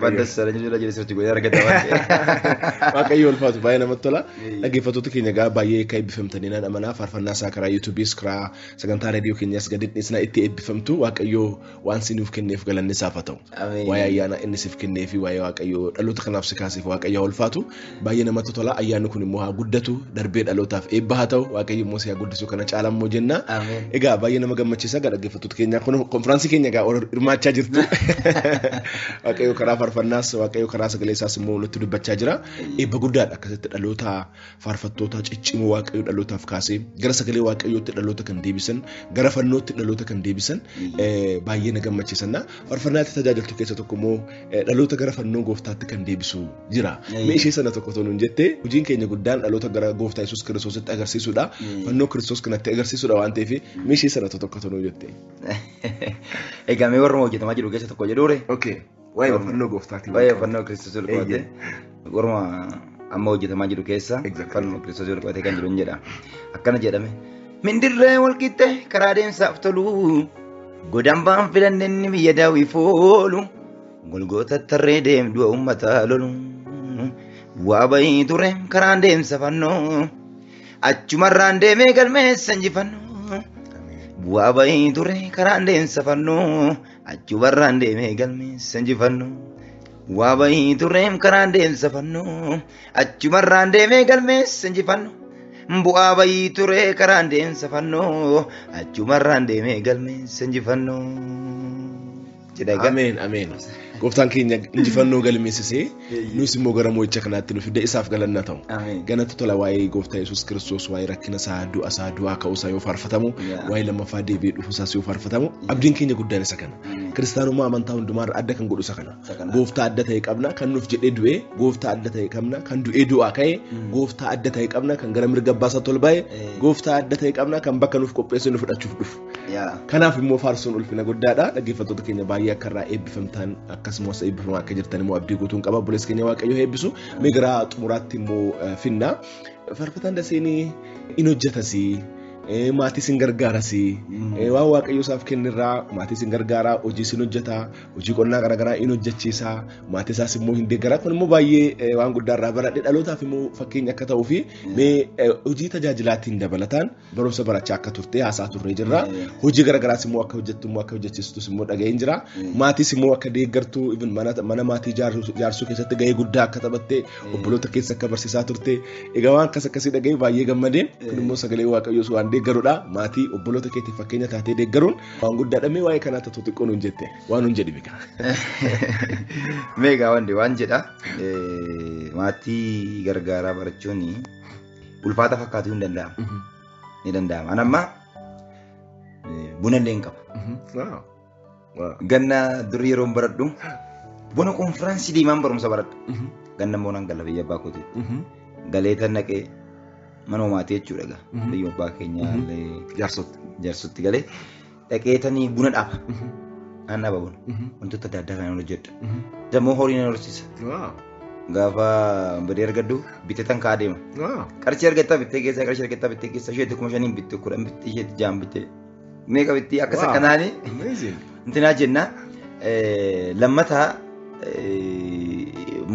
Baddas sarara jira jira sirriitti godhee argata waan ta'eef. Waaqayyo ulfaatu baay'ee namatti tola. Dhaggeeffattoota keenya gaa baay'ee akka eebbifamtanii nan amanaa faarfannaa isaa karaa yuutuubiis karaa sagantaa reediyoo keenyas gadi dhiisna itti eebbifamtu Waaqayyo waan sinuuf kenneef galanni isaaf haa ta'u. Waa'ee ayyaana inni siif kenneef waa'ee Waaqayyo dhaloota kanaaf si kaasiif Waaqayyo ulfaatu baay'ee namatti tola. Ayyaanni kun immoo haa guddatu darbee dhalootaaf eebba haa ta'u Waaqayyo immoo si haa guddisu kana caalaan immoo jenna. Egaa baay'ee nama gammachiisa dhaggeeffattoota keenya kun konfiraansii keenya gaa hirmaachaa jirtu. Waaqayyo karaa faarfannaas Waaqayyo karaa sagalee isaas immoo nutti dubbachaa jira. Eebba guddaadha akkasitti dhaloota faarfattoota ciccimoo Waaqayyo dhalootaaf kaasee gara sagalee Waaqayyootti dhaloota kan deebisan gara fannootti dhaloota kan deebisan baay'ee na gammachiisanna. Faarfannaatti tajaajiltu keessa tokko immoo dhaloota gara fannoo gooftaatti kan deebisu jira. Mee ishee sana tokko tonuun jettee hojiin keenya guddaan dhaloota gara gooftaa Yesuus Kiristoositti agarsiisuudha. Fannoo Kiristoos kanatti agarsiisuudha waan ta'eef mee ishee sana tokko tonuun jettee. Egaa mee warra hojjetamaa jiru keessa tokko jedhuure. Okay. Waa'ee fannoo gooftaati. Waa'ee fannoo Kiristoos ol qabate. Warra amma hojjetamaa jiru keessa fannoo Kiristoos ol qabate kan jiru hin jedha. Akkana jedhame. Mindirree wal qixxee karaa deemsaaf tolu godambaan filanneen biyya daawwiif oolu golgoota tarree deemduu uummataa lolu waa bahii ture karaan deemsa fannoo achumarraan deemee galmeessa injifannoo. Bu'aa bahii ture karaan deemsa fannoo achumarraan deemee galmeessa injifannoo. Bu'aa bahii ture karaan deemsa fannoo achumarraan deemee galmeessa injifannoo. Bu'aa bahii ture karaan deemsa fannoo achumarraan deemee galmeessa injifannoo. Ameen ameen. Gooftaan keenya injifannoo galmeessisee nus immoo gara mo'icha kanaatti nu fide isaaf galanna ta'u. Ganatti tola waa'ee gooftaa Yesuus Kiristoos waa'ee rakkina isaa du'aa ka'uusaa yoo faarfatamu waa'ee lammaffaa deebi'ee dhufuusaas yoo faarfatamu abdiin keenya guddaan isa kana. Kiristaanummaa amantaa hundumaarra adda kan godhu isa kana. Gooftaa adda ta'e qabna kan nuuf jedhee du'e gooftaa adda ta'e qabna kan du'ee du'aa ka'e gooftaa adda ta'e qabna kan gara mirga abbaasaa tol ba'e gooftaa adda ta'e qabna kan bakka nuuf qopheessee nu fudhachuuf dhufu. Kanaaf immoo faarsuun ulfina guddaadha. Dhaggeeffattoota keenya baay'ee akka irraa eebbifamtan akkasumas eebbifamaa akka jirtan immoo abdii guutuun qaba. Obboleessi keenya Waaqayyo eebbisu. Mee gara xumuraatti immoo finna. Faarfataan daseenii in hojjetasii. Maatii sin gargaarasi waan Waaqayyo isaaf kennirraa maatii sin gargaaraa hojii sin hojjetaa hojii qonnaa garaagaraa in hojjechiisaa maatii isaas immoo hin deeggaraa kun immoo baay'ee waan guddaarraa baradhe dhalootaaf immoo fakkeenya akka ta'uu fi mee hojii tajaajilaatiin dabalataan barumsa barachaa akka turte haasaa turree jirra hojii garaagaraas immoo akka hojjettu immoo akka hojjechiistus immoo dhaga'een jira maatiis immoo akka deeggartuu mana maatii jaarsuu keessatti gahee guddaa akka taphatte obboloota keessa akka barsiisaa turte egaa waan akkasii dhaga'ee baay'ee gammadeen kun immoo sagalee Waaqayyoo waan deeggaruudha. Maatii obboloota keetii fakkeenya taatee deeggaruun waan guddaadha. Mee waa'ee kanaa ta'u xiqqoo nuun jette waan nuun jedhi beeka. Meegaa waan jedha maatii gargaaraa barachuun ulfaata fakkaatu hin danda'amu. Ni danda'ama. An amma buna illee hin qaba. Ganna durii yeroo baradhu buna konfiraansii diimaan barumsa baradha. Ganna immoo nan gala biyya abbaa kooti. Galeetan naqee mana maatii jechuudha. Biyya abbaa keenyaa jaarsotti galee dhaqeetanii buna dhaaba. An dhaaba buna. Wantoota adda addaa kan hojjedha. Dammoo horii nan horsiisa. Gaafa badee argaddu biteetan kaa deema. Qarshii argattaa bittee keessaa qarshii argattaa bittee keessaa isheetti 5,000 bittee 10 bittee isheetti 6 bittee meeqa bittee akkas akkanaani. Intinaa jenna lammataa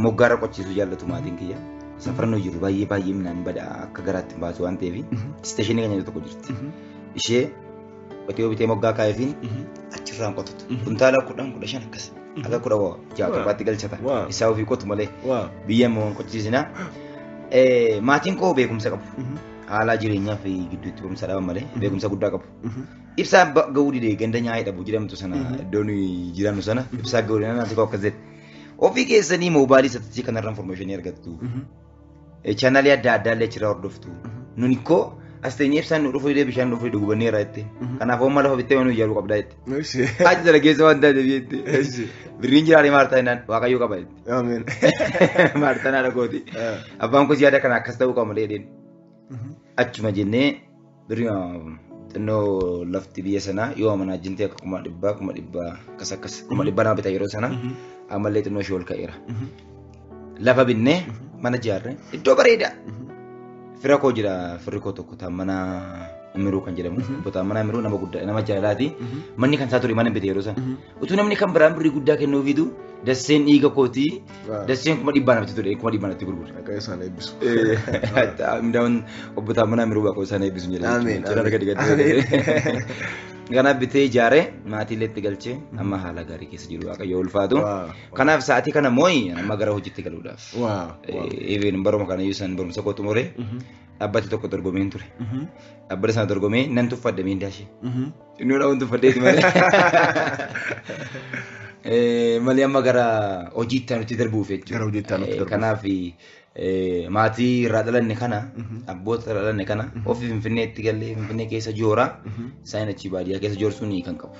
moggaarra qochiisuu jaallatu maatiin kiyya. Safarnoo jiru baay'ee minaan bada akka garaatti baasu waan ta'eef isteeshinii kan tokko jirti. Ishee qotee bitee moggaa kaa'eefiin achirraan qotutu. Kuntaala 10-15 akkas. Akka 10 galchata. Isaa ofii qotu malee biyya immoo qochiisina. Maatiin koo beekumsa qabu. Haala jireenyaa fi gidduutti beekumsa dhaban malee beekumsa guddaa qabu. Ibsaa gahuu didee ganda nyaa'ee dhabu jedhamtu sana iddoo nuyi jiraannu sana ibsaa gahuu didee naannoo akka zedde. Ofii keessanii moobaalii sattii kanarraa informationii argattu. Chaanaalii adda addaa illee achirraa hordoftu. Nuni koo as teenyee ibsaan nu dhufu illee bishaan dhufu dhugubanneera jette. Kanaafuu amma lafa bittee manuu ijaaruu qabdaa jette. Haati sana keessa waan taate jette. Birriin jiraanii maartaa jennaan waaqayyoo qaba jette. Maartaa naadha kooti. Abbaan koo yaada kana akkas ta'uu qaba malee jedheen. Achuma jennee birrii xinnoo lafti biyya sanaa yoo amanaa jintee akka 100,000 akkas 100,000 nama bita yeroo sana ammallee xinnoo ishee ol ka'eera. Lafa binnee mana ijaarre iddoo bareedaa. Fira koo jira firri koo tokko mana Amiruu kan jedhamu. Botaan mana Amiruu nama guddaa nama jaalalaati. Manni kan isaa ture mana bite yeroo sana. Utuu namni kan biraan birrii guddaa kennuufiitu dasseen dhiiga kootii dasseen 100,000 namatti ture 100,000 namatti gurgura. Akka isaan eebbisu. Mindaan obbotaan mana Amiruu baaqoo isaan eebbisu jedhama. Kanaaf bitee ijaaree maatiilee itti galchee amma haala gaarii keessa jiru waaqayyo ulfaatu. Kanaaf sa'aatii kana mooyi amma gara hojiitti galuudhaaf. Even baruma kana iyyuu san barumsa kootu muree dhaabbati tokko dorgomeen ture. Dhaabbata sana dorgomee nan tuffadde miindaa ishee. Inni dhabuun tuffaddeeti malee. Malee amma gara hojiitti nuti darbuuf jechuudha. Kanaaf maatii irraa dhalanne kana abboota irraa dhalanne kana ofii Finfinneetti gallee Finfinnee keessa jooraa isaan achi baadiyyaa keessa joorsuun kan qabu.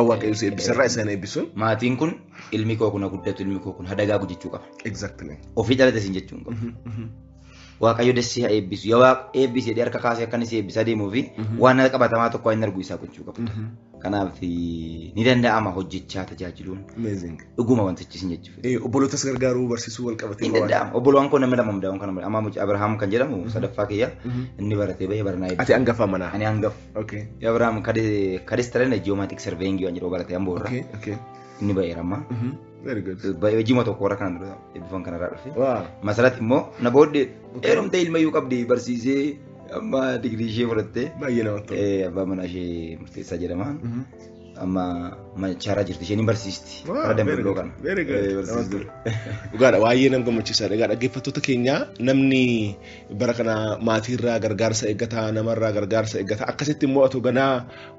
Waaqayyo si eebbisarraa isaan eebbisuun. Maatiin kun ilmi koo kun guddatu ilmi koo kun hadagaagu jechuu qaba. Exactly. Ofii dhalate siin jechuun qaba. Waaqayyo dassi haa eebbisu yoo waaqa eebbisee harka kaasee akkanis eebbisaa deemuu fi waan qabatamaa tokko hin argu isaa gochuu qabda. Kanaaf ni danda'ama hojjechaa tajaajiluun. Dhuguma wantichi sin jechuudha. Obbolootas gargaaruu barsiisuu wal qabatee. Ni danda'ama. Obbolaan kun nama lama hundaan kana amma Abrahaam kan jedhamu sadaffaa kiyya inni baratee bahee barnaa eebbisu. Ati hangafa manaa. Ani hangafa. Okay. Abrahaam kadis talee geomatic surveying waan jedhu baratee amboo irraa. Okay. Inni bahee ramma. Very good. Jima tokko warra kana dura eebbifan kanarraa dhufe. Masalatti immoo na booddee heerumtee ilmayyuu qabdi barsiisee amma digrii ishee fudhattee. Baay'ee namatti tola. Abbaa manaa ishee murteessaa jedhama. Amma macharaa jirti isheen barsiisti. Karaa dambaloo kana. Very good. Dhugaadha baay'ee nama gammachiisa. Egaa dhaggeeffattoota keenya namni bara kana maatiirraa gargaarsa eeggataa namarraa gargaarsa eeggataa akkasitti immoo otoo ganaa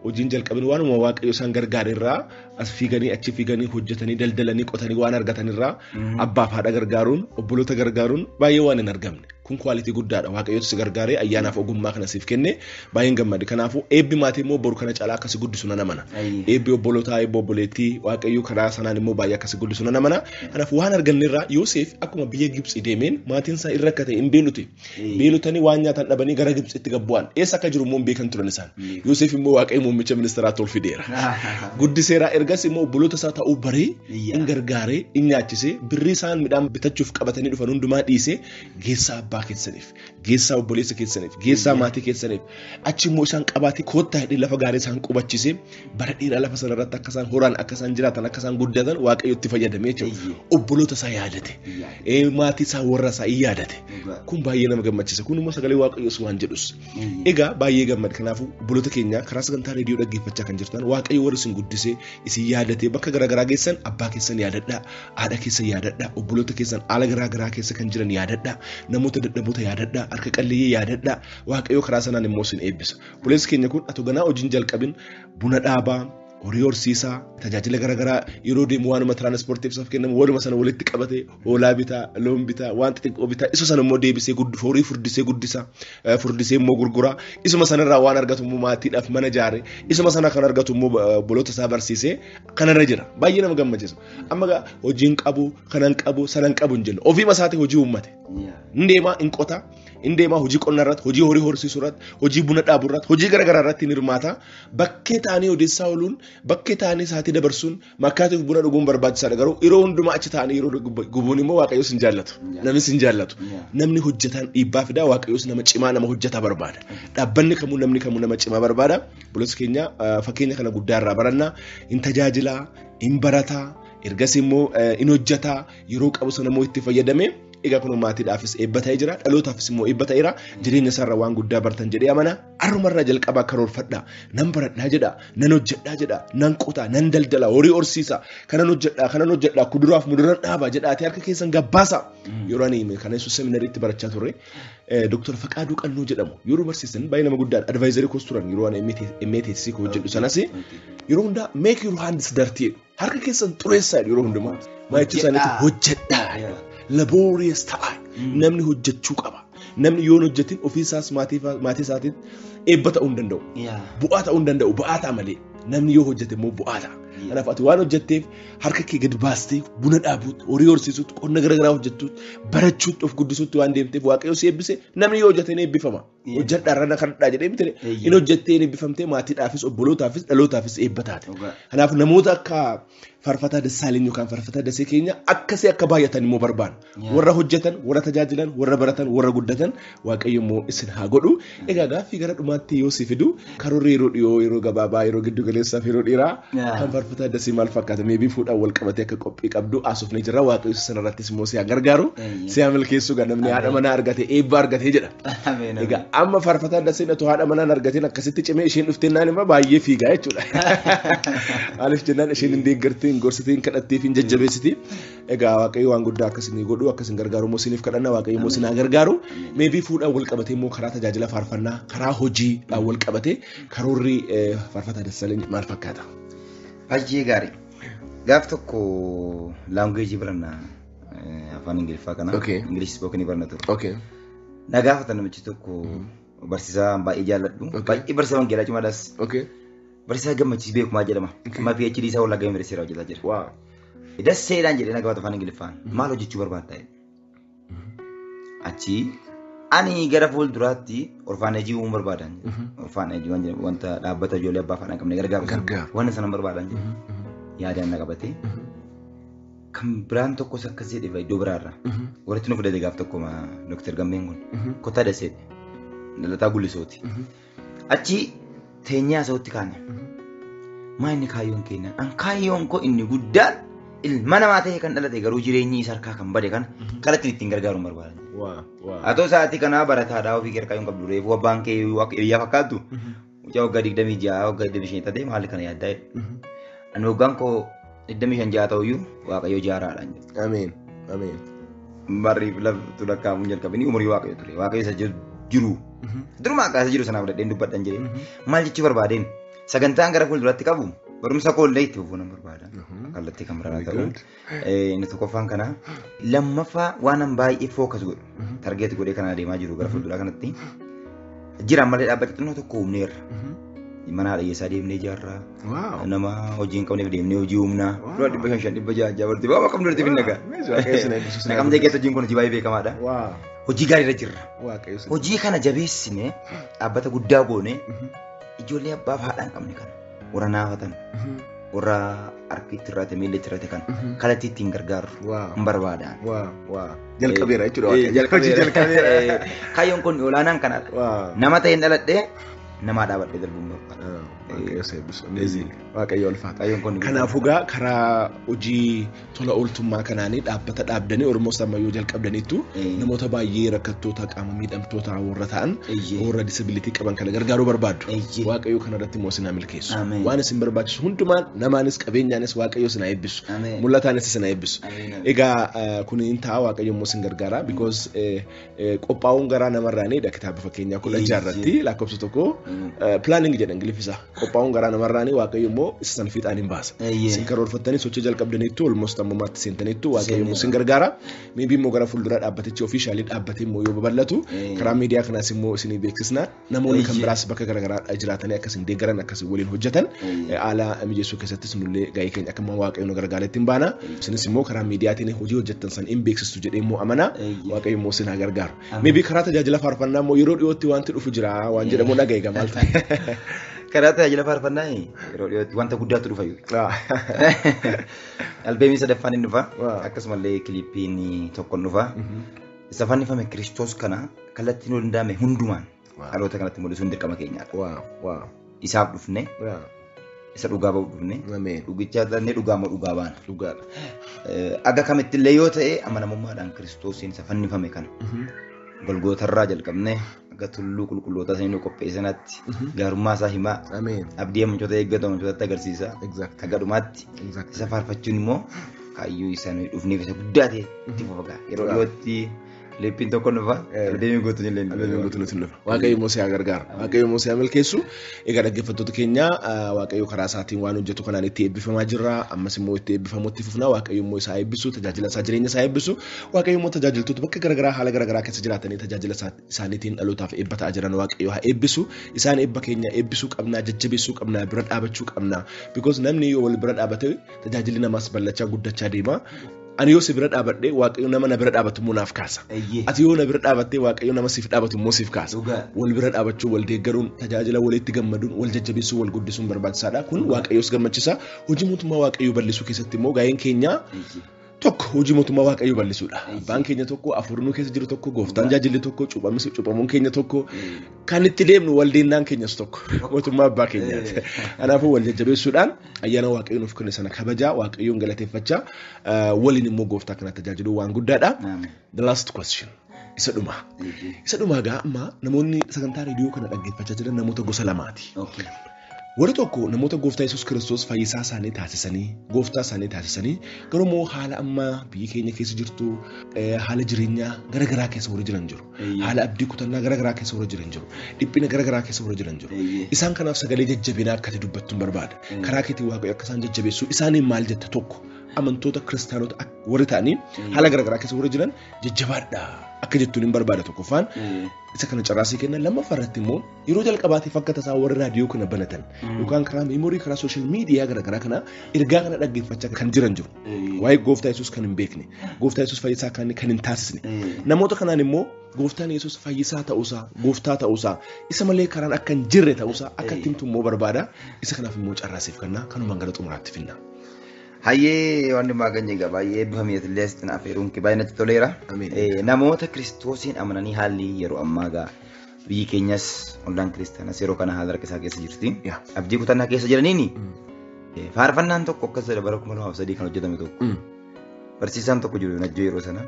hojiin jalqabin waanuma waaqayyo isaan gargaarirraa as fiiganii achi fiiganii hojjetanii daldalanii qotanii waan argatanirraa abbaaf haadha gargaaruun obboloota gargaaruun baay'ee waan hin argamne. Kun kwaalitii guddaadha. Waaqayyoon si gargaaree ayyaanaaf ogummaa kana siif kenne baay'een gammade. Kanaafuu eebbi maatii immoo boru kana caalaa akkasi guddisu nan amana. Eebbi obbolootaa eebbi obboleettii waaqayyo karaa sanaan immoo baay'ee akkasi guddisu nan amana. Kanaafuu waan arganneerraa Yoosef akkuma biyya Gibxi deemeen maatiin isaa irra akka ta'e hin beeluti. Beelutanii waan nyaatan dhabanii gara Gibxitti gabbu'an. Eessa akka jiru immoo hin beekan turan isaan. Yoosef immoo waaqayyo muummicha ministeeraatti ol fideera. Guddiseeraa ergas immoo obboloota isaa ta'uu baree hin gargaaree hin nyaachisee birrii isaan midhaan bitachuuf qabatanii dhufan hundumaa dhiisee geessaa abbaa keessaniif geessaa obboleessa keessaniif geessaa maatii keessaniif achi immoo isaan qabaatee koottaa hidhee lafa gaarii isaan qubachisee bara dheeraa lafa sanarratti akka isaan horaan akka isaan jiraatan akka isaan guddatan waaqayyo itti fayyadamee jechuudha. Obboloota isaa yaadate maatii isaa warra isaa yaadate kun baay'ee nama gammachiisa kun immoo sagalee waaqayyoos waan jedhus egaa baay'ee gammad. Kanaafuu obboloota keenya karaa sagantaa reediyoo dhaggeeffachaa kan jirtan waaqayyo warra isin guddisee isin yaadatee bakka garaagaraa geessan abbaa keessan yaadadhaa haadha keessan yaadadhaa obboloota keessan haala garaagaraa keessa kan jiran yaadadhaa namoota dadhaboota yaadadhaa harka qalleeyyii yaadadhaa waaqayyo karaa sanaan immoo isin eebbisa. Buleessi keenya kun atu ganaa hojiin jalqabin buna dhaabaa horii horsiisaa tajaajila garaagaraa yeroo deemu waanuma tiraanspoortiif isaaf kennamu waluma sana walitti qabate hoolaa bitaa loon bitaa waan xixiqqoo bitaa isa sana immoo deebisee horii furdisee guddisaa furdisee immoo gurguraa isuma sanarraa waan argatu immoo maatiidhaaf mana ijaare isuma sana kan argatu immoo boloota isaa barsiisee kanarra jira baay'ee nama gammachiisa. Amma hojiin qabu kanan qabu sanan qabu hin jennu ofiima isaati hojii uummate indeemaa in qotaa indeemaa hojii qonna irratti hojii horii horsiisuu irratti hojii buna dhaabuu irratti hojii garaagaraa irratti ni hirmaata bakkee ta'anii odeessaa ooluun bakkee ta'anii saatii dabarsuun makkaatiif buna dhuguun barbaachisaadha garuu yeroo hundumaa achi ta'anii yeroo gubuun immoo waaqayyoos hin jaallatu namnis hin jaallatu namni hojjetaan dhiibbaa fidaa waaqayyoos nama cimaa nama hojjetaa barbaada dhaabbanni kamuu namni kamuu nama cimaa barbaada. Buleessi keenya fakkeenya kana guddaa irraa barannaa hin tajaajilaa hin barataa ergas immoo hin hojjetaa yeroo qabu sana immoo itti fayyadamee egaa kun maatiidhaafis eebba ta'ee jira dhalootaafis immoo eebba ta'eera jireenya isaarra waan guddaa bartan jedhee amana arrumarraa jalqabaa karoorfadhaa nan baradhaa jedha nan hojjedhaa jedha nan qotaa nan daldala horii horsiisa kanan hojjedhaa kuduraaf muduraan dhaabaa jedhaatee harka keessan gabbaasa. Yeroo ani kana yesuus seminariitti barachaa turre Dr. Faqaaduu Qannoo jedhamu yeroo barsiisan baay'ee nama guddaa advaizarii koos turan yeroo ani MTC koo hojjedhu sanas yeroo hundaa make your hands dirty harka keessan xureessaa yeroo hundumaa maatii isaaniitti hojjedhaa. Laborious ta'a namni hojjechuu qaba namni yoon hojjetin ofiisaas maatii isaatiin eebba ta'uu hin danda'u bu'aa ta'uu hin danda'u bu'aa ta'a malee namni yoo hojjete immoo bu'aa ta'a. Kanaaf ati waan hojjetteef harka kee gadi baastee buna dhaabuutti horii horsiisuutti qonna garaagaraa hojjettuutti barachuutti of guddisuutti waan deemteef waaqayyo si eebbise namni yoo hojjete ni eebbifama hojjedhaa irrana kadhadhaa jedhee bitire inni hojjettee ni eebbifamtee maatiidhaafis obbolootaafis dhalootaafis eebba taate. Kanaaf namoota akka Faarfataa Dassaaleny yookaan Faarfataa Dasee keenya akkasii akka baay'atan immoo barbaadu. Warra hojjetan, warra tajaajilan, warra baratan, warra guddatan waaqayyo immoo isin haa godhu. Egaa gaaffii gara dhumaatti yoo si fidu karoorri yeroo dhiyoo yeroo gabaabaa yeroo giddu galeessaaf yeroo dheeraa kan Faarfataa Dasee maal fakkaata meebii fuudhaan wal qabatee akka qophii qabdu haasofnee jirra waaqayyo sanarrattis immoo si haa gargaaru si haa milkeessu namni haadha manaa argate eebba argatee jedha. Egaa amma Faarfataa Daseen otoo haadha manaan argateen akkasitti cimee isheen dhuftennaan immoo baay'ee fiigaa jechuudha. Maaliif jennaan isheen hin deeggartee gorsitiin kadhatteef hin jajjabeessiti. Egaa waaqayyo waan guddaa akkasiin godhu akkasiin gargaaru immoo isiniif kadhanna waaqayyo immoo isin haa gargaaru. Meebii fuudhaan wal qabatee immoo karaa tajaajila faarfannaa karaa hojiidhaan wal qabatee karoorri Faarfataa Dassaaleny maal fakkaata? Baay'ee gaarii. Gaaf tokko laanguweejii barannaa afaan Ingiliffaa kana Ingilish spoken barannaa ture. Na gaafatan namichi tokko barsiisaa baay'ee jaalladhu. Baay'ee barsiisaa wangeelaa cimaadhaas. Barsiisaa gammachiis beekumaa jedhama. Amma PhD isaa wallaggaa yuunivarsiitii hojjetaa jira. Dasseedhaan jedhee na gaafata afaan Ingiliffaan maal hojjechuu barbaadda? Achi ani gara fuulduraatti orfaaneejii uumuu barbaadan. Orfaaneejii wanta dhaabbata ijoollee abbaa afaan qabne gargaaru. Wanta sana barbaadan jedhe. Yaadaan na qabatee kan biraan tokkos akkas jedhe iddoo biraarra. Walitti nu fudhate gaaf tokko Dr. Gammeen kun kottaa Dasseedha. Dhalataa Gullisooti. Achi teenyaa isatti kaane maa inni kaayyoon kennan an kaayyoon koo inni guddaan ilma namaa ta'e kan dhalate garuu jireenyi isaa harkaa kan bade kan kalatti ittiin gargaaruun barbaadan. Atoo sa'aatii kanaa barataadhaa ofii kaayyoon qabdu reefu abbaan kee biyyaa fakkaattu mucaa waggaa 26 waggaa 25 ta'e maali kana yaaddaa jedhu. Ani waggaan koo 25 ta'uyyuu waaqayyo jaaraadhaan jedhu. Ameen. Ameen. Barriif laftu lakkaa'amuun jalqabanii umurii waaqayyo ture waaqayyo isa jiru. Duruma akka jiru sanaaf dadheen dubbadhan jedhee maal jechuu barbaadeen sagantaan gara fuulduraatti qabu barumsa koollee itti fufuun barbaada. Kallattii kan biraa ta'u inni tokkoffaan kana lammaffaa waan an baay'ee fookas godhu targeetti godhee kana adeemaa jiru gara fuulduraa kanatti jira malee dhaabbata xinnoo tokko uumneerra. Mana haadha hiyyeessaa deemnee ijaarraa nama hojii hin qabneef deemnee hojii humnaa dura 500 600 barti baama qabnu irratti finnaga. Naqamtee keessa hojiin kun hojii baay'ee beekamaadha. Hojii gaarii irra jirra. Hojii kana jabeessine dhaabbata guddaa goone ijoollee abbaaf haadha hin qabne kana warra naafatan warra harki itti irraate miilli itti irraate kan kalatti ittiin gargaaru hin barbaadan. Jalqabeera jechuudha. Kaayyoon kun olaanaan kanadha. Nama ta'een dhaladhee namaa dhaabadhee darbuun barbaada. Waaqayyo seebisu. Amazing. Waaqayyo ulfaata. Waaqayyoon kun Kanaafuu gaa karaa hojii tola ooltummaa kanaanii dhaabbata dhaabdanii Oromoos ammayyuu jalqabdaniittu namoota baay'ee rakkattoota qaama miidhamtoota warra ta'an warra disabilitii qaban kana gargaaruu barbaaddu. Waaqayyo kanarratti immoo isin milkeessu. Waan isin barbaachisu hundumaan namaanis qabeenyaanis Waaqayyo isin eebbisu. Mul'ataanis isin eebbisu. Egaa kun hin ta'a Waaqayyo immoo isin gargaara because qophaa'uun garaa namarraanidha kitaaba fakkeenyaa 16 irratti lakkoofsa tokko planning jedhan Ingiliffisa. Qophaa'uun garaa namarraanii Waaqayyo immoo isa san fiixaan hin baasa. Isin karoorfattanii sochii jalqabdaniittu almost ammamaatti seentaniittu Waaqayyo immoo isin gargaara. Maybe immoo gara fuuldura dhaabbatichi officially dhaabbatee immoo yoo babal'atu karaa miidiyaa kanaas immoo isinii beeksisna. Namoonni kan biraas bakka garaagaraa jiraatanii akkasiin deeggaran akkasiin waliin hojjetan haala mijeessuu keessattis nullee gahee keenya akka Waaqayyo nu gargaaretti hin baana. Isinis immoo karaa miidiyaatiin hojii hojjettan san hin beeksistu jedhee immoo amana. Waaqayyo immoo isin haa gargaaru. Maybe karaa tajaajila faarfannaa immoo yeroo dhiyootti wanti dhufu jira waan jedhamu dhagaye maal ta'e. Karaa tajaajila faarfannaa yeroo dhiyootti wanta guddaatu dhufa yoo. Albeemii sadaffaan hin dhufa. Akkasumallee kiliippiin tokko hin dhufa. Isa fannifame Kiristoos kana kallattiin ol danda'ame hundumaan dhaloota kanatti mul'isuun dirqama keenyaadha. Isaaf dhufne. Isa dhugaa ba'u dhufne. Dhugicha dhannee dhugaa moo dhugaa baana. Dhugaadha. Aga kamittillee yoo ta'e amanamummaadhaan Kiristoosiin isa fannifame kana. Golgootarraa jalqabnee aga tulluu qulqulloota isaanii qopheessanatti gaarummaa isaa himaa. Abdii amantoota eeggatu amantootatti agarsiisa. Aga dhumaatti isa faarfachuun immoo kaayyoo isaanii dhufneef isa guddaa ta'e itti fufa. Yeroo dhiyootti Leeppiin tokko nufa albeemii gootuun illee nufa. Waaqayyo immoo si haa gargaaru. Waaqayyo immoo si haa milkeessu. Egaa dhaggeeffattoota keenya Waaqayyo karaa isaatiin waan hojjetu kanaan itti eebbifamaa jirra. Ammas immoo itti eebbifamuutti fufna. Waaqayyo immoo isaa eebbisu, tajaajila isaa jireenya isaa eebbisu. Waaqayyo immoo tajaajiltoota bakka garaagaraa haala garaagaraa keessa jiraatanii tajaajila isaaniitiin dhalootaaf eebba ta'aa jiran Waaqayyo haa eebbisu. Isaan eebba keenya eebbisuu qabnaa, jajjabeessuu qabnaa, bira dhaabachuu qabnaa. Because namni yoo wal bira dhaabate tajaajilli namaas bal'achaa guddachaa deema. Ani yoo si bira dhaabadhe Waaqayyo nama na bira dhaabatu immoo naaf kaasa. Ati yoo na bira dhaabatte Waaqayyo nama siif dhaabatu immoo siif kaasa. Wal bira dhaabachuu, wal deeggaruun, tajaajila walitti gammaduun, wal jajjabeessuu, wal guddisuun barbaachisaadha. Kun Waaqayyoos gammachiisa. Hojii mootummaa Waaqayyoo bal'isuu keessatti immoo gaheen keenya tokko hojii mootummaa Waaqayyoo bal'isuudha. Abbaan keenya tokko, afurnuu keessa jiru tokko, gooftaan tajaajilli tokko, cuuphamuun keenya tokko, kan itti deemnu waldeennaan keenyas tokko mootummaa abbaa keenyaati. Kanaafuu wal jajjabeessuudhaan ayyaana Waaqayyoo nuuf kenne sana kabajaa, Waaqayyoon galateeffachaa waliin immoo gooftaa kana tajaajiluu waan guddaadha. The last question. Isa dhumaa gaa amma namoonni sagantaa reediyoo kana dhaggeeffachaa jiran namoota gosa lamaati. Warri tokko namoota gooftaa Yesuus Kiristoos fayyisaa isaanii taasisanii, gooftaa isaanii taasisanii, garuu immoo haala amma biyya keenya keessa jirtu, haala jireenyaa garaagaraa keessa warri jiran jiru. Haala abdii kutannaa garaagaraa keessa warri jiran jiru. Dhiphina garaagaraa keessa warri jiran jiru. Isaan kanaaf sagalee jajjabinaa akka dubbattuun barbaada. Karaa keetii Waaqayyo akka isaan jajjabeessu isaaniin maal jetta tokko amantoota kiristaanota warri ta'anii haala garaagaraa keessa warri jiran jajjabaadha akka jettuun hin barbaada tokkoffaan. Isa kana carraasii kenna lammaffaa irratti immoo yeroo jalqabaatiif akka tasaa warri raadiyoo kana banatan yookaan karaa meemoorii karaa sooshaal miidiyaa garaagaraa kana ergaa kana dhaggeeffachaa kan jiran jiru. Waa'ee gooftaa Yesuus kan hin beekne, gooftaa Yesuus fayyisaa kan hin taasisne. Namoota kanaan immoo gooftaan Yesuus fayyisaa ta'uusaa, gooftaa ta'uusaa, isa malee karaan akka hin jirre ta'uusaa akka itti himtu immoo barbaada. Isa kanaaf immoo carraasiif kenna kanumaan gara xumuraatti finna. Hayyee wanti maaganye egaa baay'ee eebbifamee illee asitti naaf heeruun baay'ee natti toleera. Namoota Kiristoosiin amananii haalli yeroo ammaa egaa biyyi keenyas waldaan kiristaanas yeroo kana haala harka isaa keessa jirti. Abdii kutannaa keessa jiraniini faarfannaan tokko akkas bara 2003 kan hojjetame tokko barsiisaan tokko jiru najjoo yeroo sana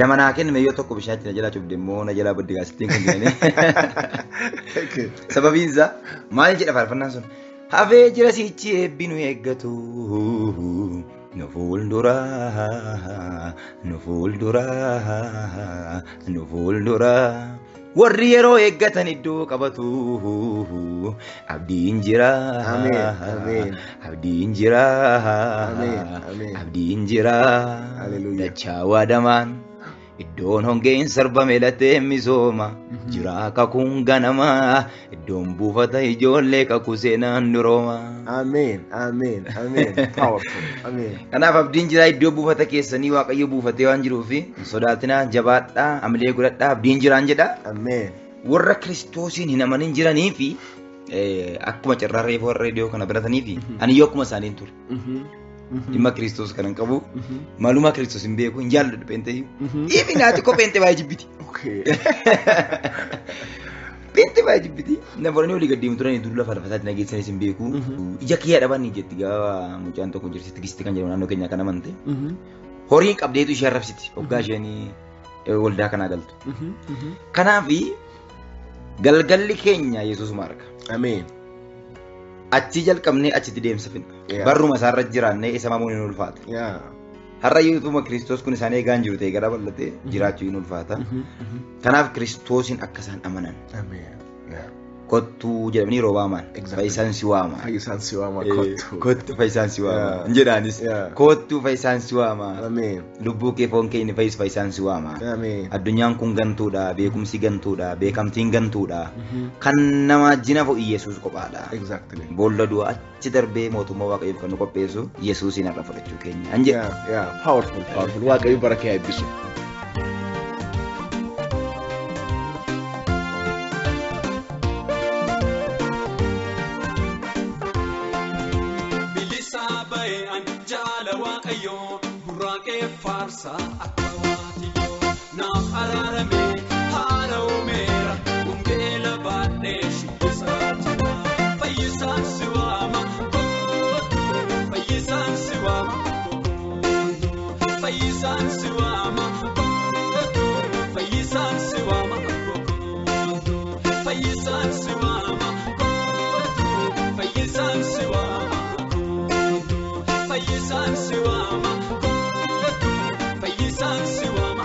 lama naa kenname yoo tokko bishaatti na jalaa cubde immoo na jalaa badde gaasittiin kun jedhanii sababiin isaa maal jedha faarfannaan sun hafee jira sichi eebbinu eeggatu nu fuulduraa warri yeroo eeggatan iddoo qabatu abdiin jira dachaa waadamaan iddoon hongeen sarbame latee misooma jira kakuun ganama iddoon buufata ijoollee kakuu seenaan durooma. Kanaaf abdiin jira iddoo buufata keessanii Waaqayyo buufatee waan jiruufi sodaatinaa jabaadhaa amalee godhadhaa abdiin jiraan jedha. Warra Kiristoosiin hin amanin jiranii fi akkuma carraa reefuu warra reediyoo kana baratanii fi ani yoo akkuma isaaniin ture. Dhimma Kiristoos kanan qabu maalummaa Kiristoos hin beeku hin jaalladhu pheenxee ifi naati koo pheenxee baay'ee jibbiti. jibbite baay'ee jibbiti. Namoonni olii gaddeemu turanii dur lafa lafasaatti nageessanis hin beeku. Ija kiyyaa dhaban jetti gaafa mucaan tokko jirti tigistii kan jedhamu naannoo keenyaa kan amante. Horiin qabdeetu ishee arrabsiti hoggaa isheen waldaa kanaa galtu. Kanaaf galgalli keenya Yesuusuma arga. Ameen. Achi jalqabnee achitti deemsa finna. Barruma isaarra jiraannee isa mamuun hin ulfaata. Har'a Yesuusuma Kiristoos kun isaan eegaan jiru ta'e gara bal'atee jiraachuu hin ulfaata. Kanaaf Kiristoosin akka isaan amanan. Kottuu jedhamanii yeroo waaman fayyisaan si waama. Fayyisaan si waama kottuu. Kottuu fayyisaan si waama. Jedhaanis kottuu fayyisaan si waama. Lubbuu kee foon kee inni fayyis fayyisaan si waama. Addunyaan kun gantuudha, beekumsi gantuudha, beekamtiin gantuudha. Kan nama jina fo'ii Yesuus kophaadha. Boolla du'a achi darbee mootummaa Waaqayyoof kan nu qopheessu Yesuusin har'a fudhachuu keenya. Anjee. Powerful. Waaqayyo bara kee eebbisu. Farsa akawatiyo naaf araarame haala uumeera ungela baadhee shubbisaatira fayyisaan si waama fayyisaan si waama fayyisaan si waama fayyisaan si waama fayyisaan si waama fayyisaan si waama fayyisaan si waama.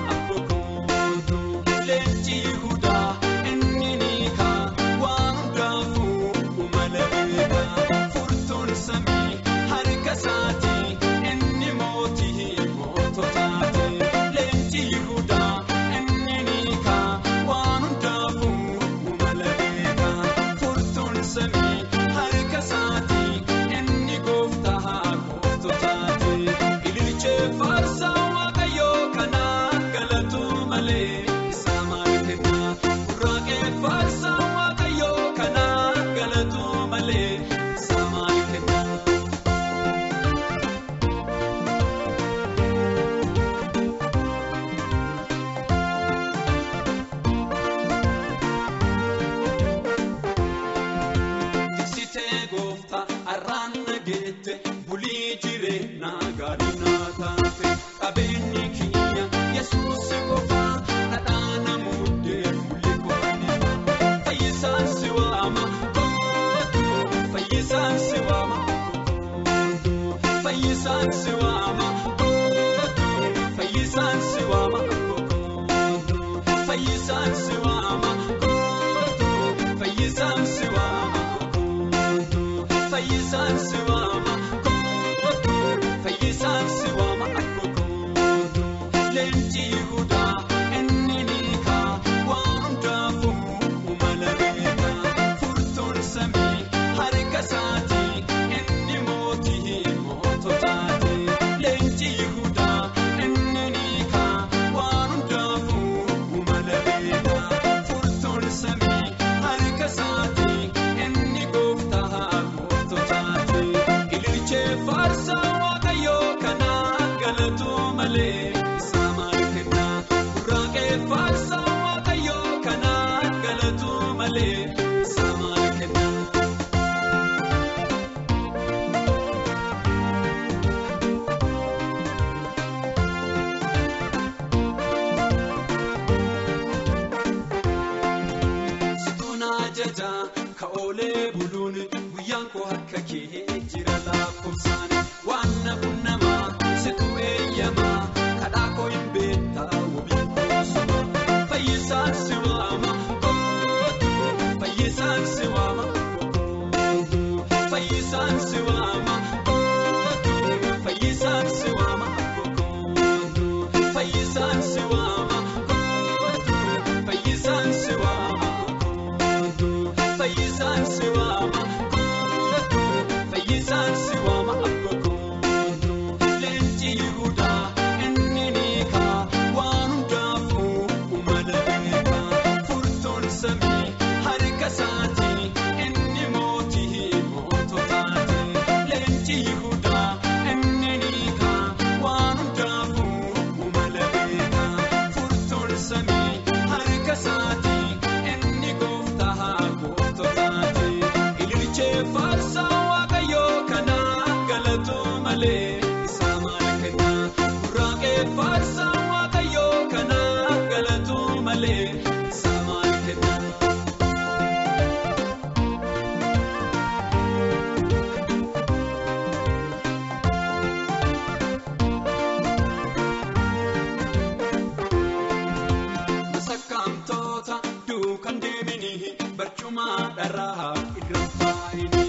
haadharraa irra faayini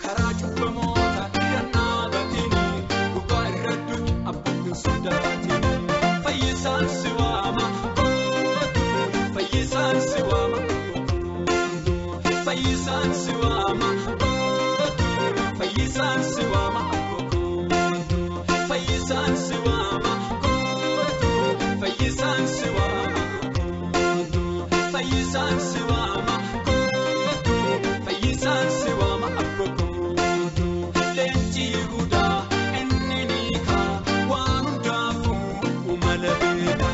karaa cubbamoota irra dhaabatini gubbaa irratti abbuun sodaatini fayyisaan si waama fayyisaan si waama fayyisaan si waama fayyisaan si waama fayyisaan si waama fayyisaan si waama fayyisaan si waama fayyisaan si waama abbootu leenji guddaa inni niika waan hundaafuu umala beeka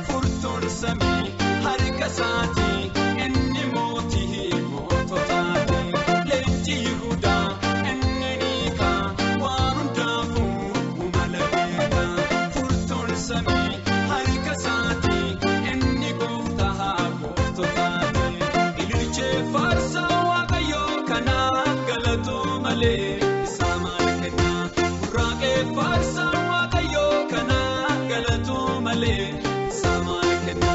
furtuun samii harka isaatii inni mootii moototaati leenji guddaa inni niika waan hundaafuu umala beeka furtuun samii harka isaatii inni gooftaa gooftotaati ililchee faarsa waaqayyoo kanaa galatoo malee isaa maal kenna burraaqee faarsa waaqayyoo kanaa galatoo malee isaa maal kenna.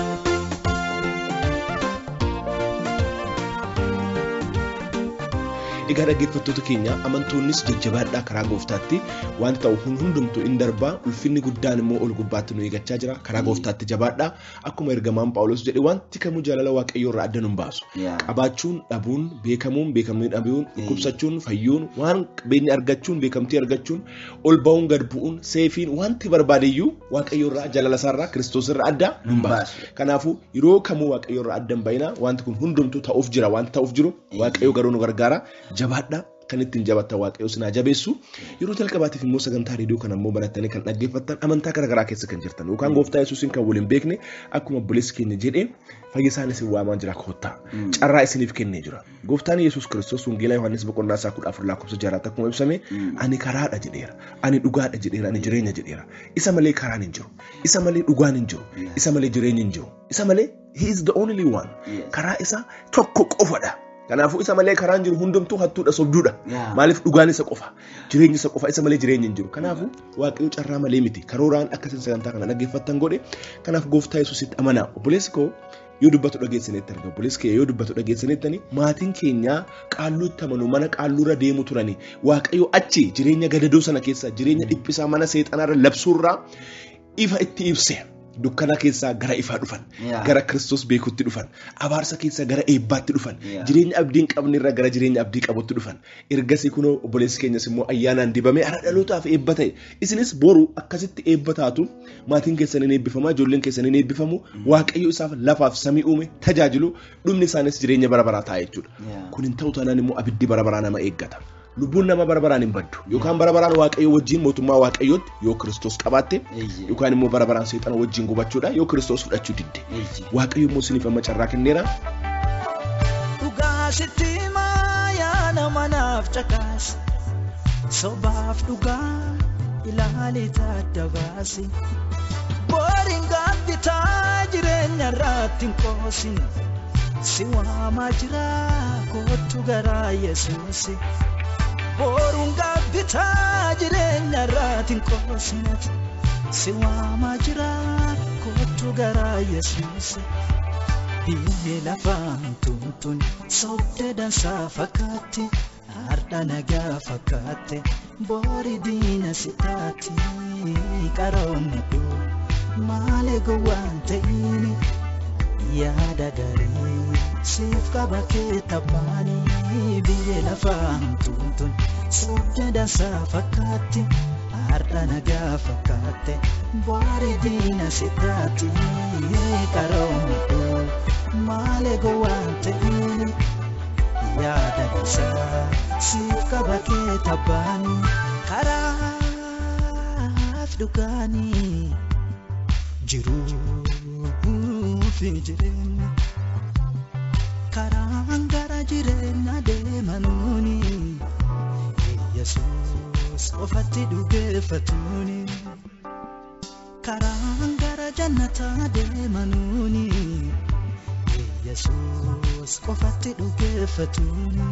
Egaa dhaggeeffattoota keenya amantoonnis jajjabaadhaa karaa gooftaatti waan ta'u hundumtuu in darbaa ulfinni guddaan immoo ol gubbaatti nu eeggachaa jira karaa gooftaatti jabaadhaa akkuma ergamaan Phaawulos jedhe wanti kamuu jaalala waaqayyoo irraa adda nu hin baasu qabaachuun dhabuun beekamuun beekamni dhabuun dhukkubsachuun fayyuun waan qabeenya argachuun beekamtii argachuun ol ba'uun gad bu'uun seefiin wanti barbaadeyyuu waaqayyoo irraa jaalala isaarraa Kiristoos irraa adda nu hin baasu kanaafuu yeroo kamuu waaqayyoo irraa adda hin baay'ina wanti kun hundumtuu ta'uuf jira wanti ta'uuf jiru waaqayyoo garuu nu gargaara jabaadhaa kan ittiin jabaattan waaqayyoo sinaa jabeessu yeroo jalqabaatiif immoo sagantaa reediyoo kana immoo barattanii kan dhaggeeffattan amantaa garaagaraa keessa kan jirtan yookaan gooftaa yesuusin kan waliin beekne akkuma obboleessi keenya jedhee fayyisaan isin waamaa jira koottaa carraa isiniif kennee jira gooftaan yesuus kiristoos wangeelaa yohaannis boqonnaa 14 lakkoofsa 6 akkuma ibsame ani karaadha jedheera ani dhugaadha jedheera ani jireenya jedheera isa malee karaan hin jiru isa malee dhugaan hin jiru isa malee jireenyi hin jiru isa malee he is the only one karaa isa tokko qofadha. Kanaafuu isa malee karaan jiru hundumtuu hattuudha sobduudha. Maaliif dhugaan isa qofa jireenyi isa qofa isa malee jireenyi hin jiru. Kanaafuu waaqayyo carraa malee miti karooraan akkasiin sagantaa kana dhaggeeffattan godhe kanaaf gooftaa yesuusitti amanaa obboleessi koo yoo dubbatu dhageessaniitti arga obboleessi kee yoo dubbatu dhageessaniittani maatiin keenya qaalluutti amanu mana qaalluurra deemu turani waaqayyo achi jireenya gadadoo sana keessa jireenya dhiphisaa mana seexanaarra labsuurraa ifa itti ibse. Dukkana keessaa gara ifaa dhufan gara Kiristoos beekutti dhufan abaarsa keessaa gara eebbaatti dhufan jireenya abdiin qabnirra gara jireenya abdii qabutti dhufan ergasii kunoo obboleessi keenyas immoo ayyaanaan dibamee ara dhalootaaf eebba ta'e isinis boru akkasitti eebba taatu maatiin keessaniin eebbifamaa ijoolleen keessaniin eebbifamu waaqayyo isaaf lafaaf samii uume tajaajilu dhumni isaanis jireenya bara baraa ta'a jechuudha kun hin ta'u taanaan immoo abiddi bara baraa nama eeggata. Lubbuun nama barabaraan hin baddu yookaan barabaraan waaqayyo wajjin mootummaa waaqayyootti yoo Kiristoos qabaatte yookaan immoo barabaraan seexana wajjin gubachuudha yoo Kiristoos fudhachuu didde waaqayyo immoo isiniif amma carraa kenneera. Dhugaa sitti maayaa nama naaf caqaas sobaaf dhugaa ilaalee adda baasi booriin gaabbitaa jireenya irratti hin qoosin si waamaa jira kootu garaa Yesuusi. Boruun gaabbitaa jireenya irratti hin qoosinati si waamaa jira kootu garaa Yesuusi. Biyyi lafaan tuntun sobde dansaa fakkaatti har'a nagaa fakkaatti boori diina sitaatti qaroomni dhuu malee gowwaan ta'ini yaada garii siif qaba kee taphaanii biyyi lafaan tuntun sobde dansaa fakkaatti har'a nagaa fakkaatti boori diina sitaatti qaroomni dhuu malee gowwaan ta'ini yaada garii siif qaba kee taphaanii karaaf dhugaanii jiruuf hin jireenya karaan gara jireenya deemanuuni Yesuus qofatti dhugeeffatuuni karaan gara jannataa deemanuuni Yesuus qofatti dhugeeffatuuni.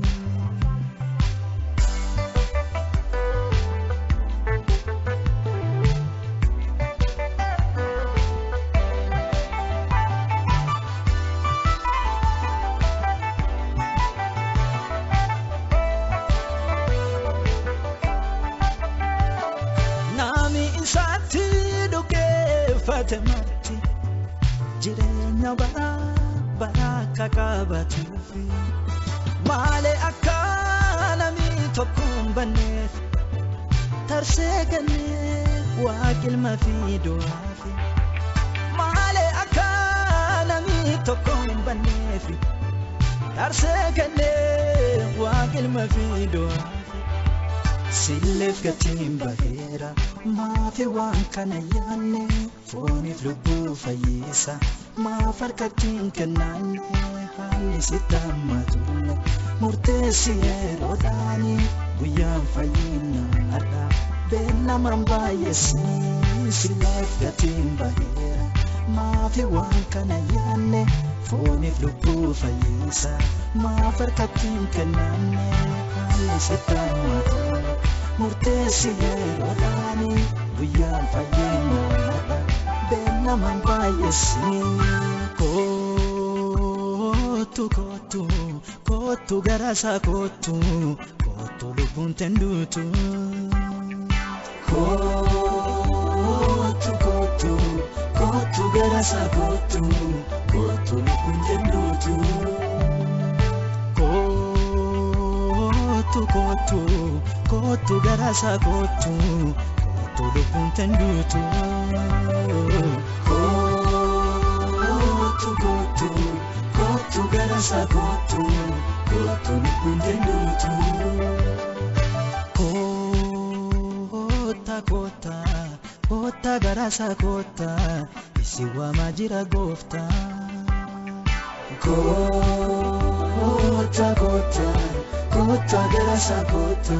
dubbate marti jireenya bara akka qabatuufi malee akka namni tokko hin banneef tarsee kennee waaqilma fi du'aafi malee akka namni tokko hin banneef tarsee kennee waaqilma fi du'aafi Silleef gatiin baheera maafi waan kana yaanne fooniif lubbuu fayyisa maaf harkattiin kennaanne haalli sitti hammatulle murteessi yeroodhaani guyyaan fayyinaadha beellamaan baay'eessi silleef gatiin baheera maafi waan kana yaanne fooniif lubbuu fayyisa maaf harkattiin kennaanne haalli sitti hammatulle Murteessi yeroodhaani guyyaan fayyinaadha beellamaan baay'eessi kootu garasaa kootu lubbuun tenduutu kootu garasaa kootu lubbuun tenduutu Kootu garasaa kootu lubbuun tenduutu kootu garasaa kootu lubbuun tenduutu koota garasaa koota isi waamaa jira gooftaa koota garasaa koota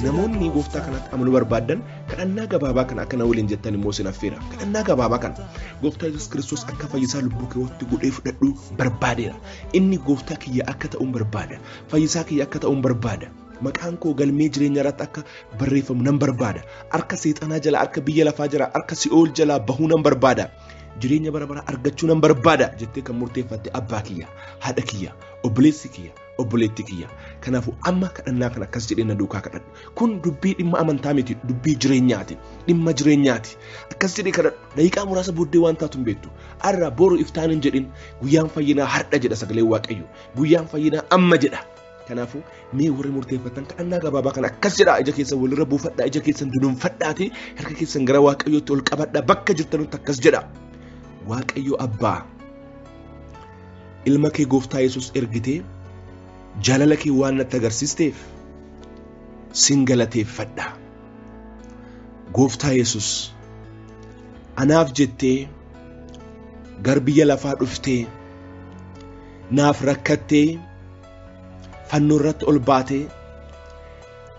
Namoonni gooftaa kanatti amanuu barbaadan kadhannaa gabaabaa kana akka na waliin jettan immoo sin affeera. Kadhannaa gabaabaa kana gooftaa Yesuus Kiristoos akka fayyisaa lubbuu keewwatti godhee fudhadhuu barbaadeera. Inni gooftaa kiyya akka ta'uun barbaada. Fayyisaa kiyya akka ta'uun barbaada. Maqaan koo galmee jireenya irratti akka barreeffamu nan barbaada. Harka seexanaa jala, harka biyya lafaa jala, harka si'ool jala bahuu nan barbaada. Jireenya bara bara argachuu nan barbaada jettee kan murteeffatte abbaa kiyya, haadha kiyya, obboleessi kiyya, obboleetti kiyya. Kanaafuu amma kadhannaa kana akkas jedhee na duukaa kadhadhu. Kun dubbii dhimma amantaa miti, dubbii jireenyaati, dhimma jireenyaati. Akkas jedhee kadhadhu. Daqiiqaa muraasa booddee waan taatu hin beektu. Arra boru iftaan hin jedhin guyyaan fayyinaa har'a jedha sagalee Waaqayyo. Guyyaan fayyinaa amma jedha. Kanaafuu mee warri murteeffatan kadhannaa gabaabaa kana akkas jedha ija keessan walirra buufadhaa, ija keessan dunuunfadhaati, harka keessan gara Waaqayyootti ol qabadhaa, bakka jirtanutti akkas jedha. Waaqayyo Abbaa ilma kee gooftaa Yesuus ergitee jaalala kee waan natti agarsiisteef sin galateeffadha. Gooftaa Yesuus anaaf jettee gar biyya lafaa dhuftee naaf rakkattee fannoo irratti ol baatee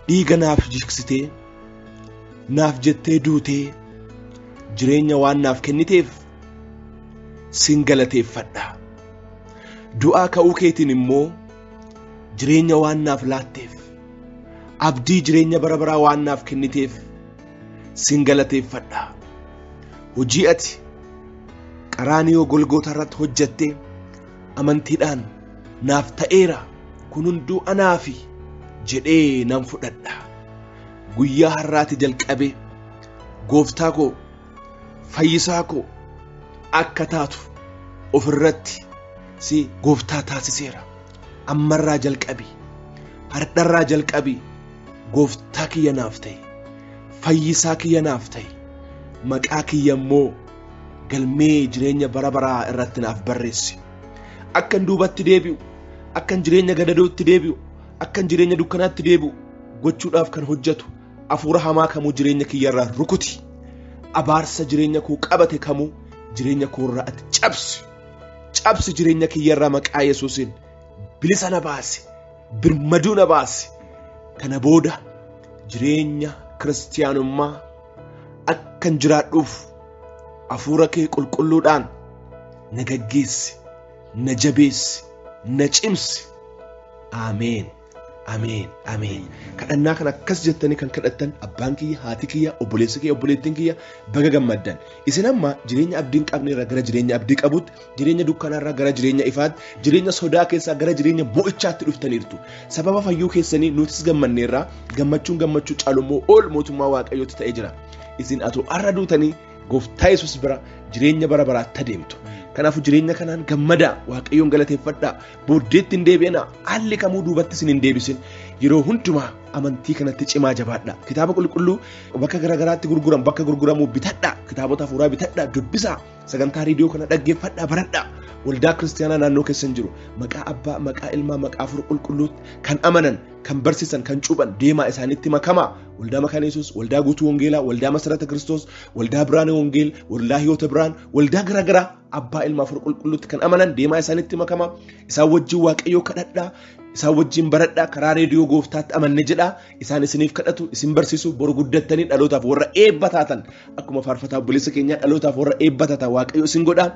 dhiiga naaf jiksitee naaf jettee duutee jireenya waan naaf kenniteef sin galateeffadha. Du'aa ka'uu keetiin immoo jireenya waan naaf laatteef abdii jireenya bara baraa waan naaf kenniteef sin galateeffadha. Hojii ati Qaraaniyoo Golgoota irratti hojjattee amantiidhaan naaf ta'eera kun hunduu anaafi jedhee nan fudhadha. Guyyaa har'aati jalqabee gooftaa koo fayyisaa koo akka taatu ofirratti si gooftaa taasiseera. Ammarraa jalqabi, hardharraa jalqabi gooftaa kiyya naaf ta'e, fayyisaa kiyya naaf ta'e, maqaa kiyya immoo galmee jireenya bara baraa irratti naaf barreessi. Akkan duubatti deebi'u, akkan jireenya gadadootti deebi'u, akkan jireenya dukkanaatti deebi'u gochuudhaaf kan hojjetu hafuura hamaa kamuu jireenya kiyya irraa rukuti. Abaarsa jireenya koo qabate kamuu jireenya koo irraa ati cabsi jireenya kiyya irraa maqaa Yesuusiin bilisa na baasi, birmaduu na baasi. Kana booda jireenya kiristiyaanummaa akkan jiraadhuuf hafuura kee qulqulluudhaan na gaggeessi, na jabeessi, na cimsi. Ameen. Ameen. Ameen. Kadhannaa kana akkas jettanii kan kadhattan abbaan kiyya, haati kiyya, obboleessi kiyya, obboleettiin kiyya baga gammaddan. Isin amma jireenya abdiin qabne irraa gara jireenya abdii qabutti, jireenya dukkanaa irraa gara jireenya ifaatti, jireenya sodaa keessaa gara jireenya mo'ichaatti dhuftaniirtu. Sababa fayyuu keessanii nutis gammanne irraa gammachuun gammachuu caalummoo ol mootummaa Waaqayyootti ta'ee jira. Isin atoo har'a duutanii gooftaa Yesuus bira jireenya bara baraatti adeemtu. Kanaafuu jireenya kanaan gammadaa Waaqayyoon galateeffadhaa booddeetti hin deebi'inaa haalli kamuu duubattis hin deebisin yeroo hundumaa amantii kanatti cimaa jabaadhaa kitaaba qulqulluu bakka garagaraatti gurguran bakka gurguramu bitadhaa kitaabota hafuuraa bitadhaa dubbisaa sagantaa reediyoo kana dhaggeeffadhaa baradhaa waldaa kiristaanaa naannoo keessan jiru maqaa abbaa maqaa ilmaa maqaa hafuura qulqulluutti kan amanan kan barsiisan kan cuuphan deemaa isaanitti makamaa waldaa makaana Yesuus waldaa guutuu wangeelaa waldaa masarata Kiristoos waldaa biraanee wangeel waldaa hiyoota biraan waldaa garagaraa abbaa ilmaa hafuura qulqulluutti kan amanan deemaa isaanitti makamaa isaan wajjin Waaqayyoo kadhadhaa isaan wajjin baradhaa karaa reediyoo gooftaatti amanne jedhaa isaan isiniif kadhatu isin barsiisu boru guddattanii dhalootaaf warra eebba taatan akkuma faarfataa obboleessa keenyaa dhalootaaf warra eebba taatan Waaqayyo isin godhaa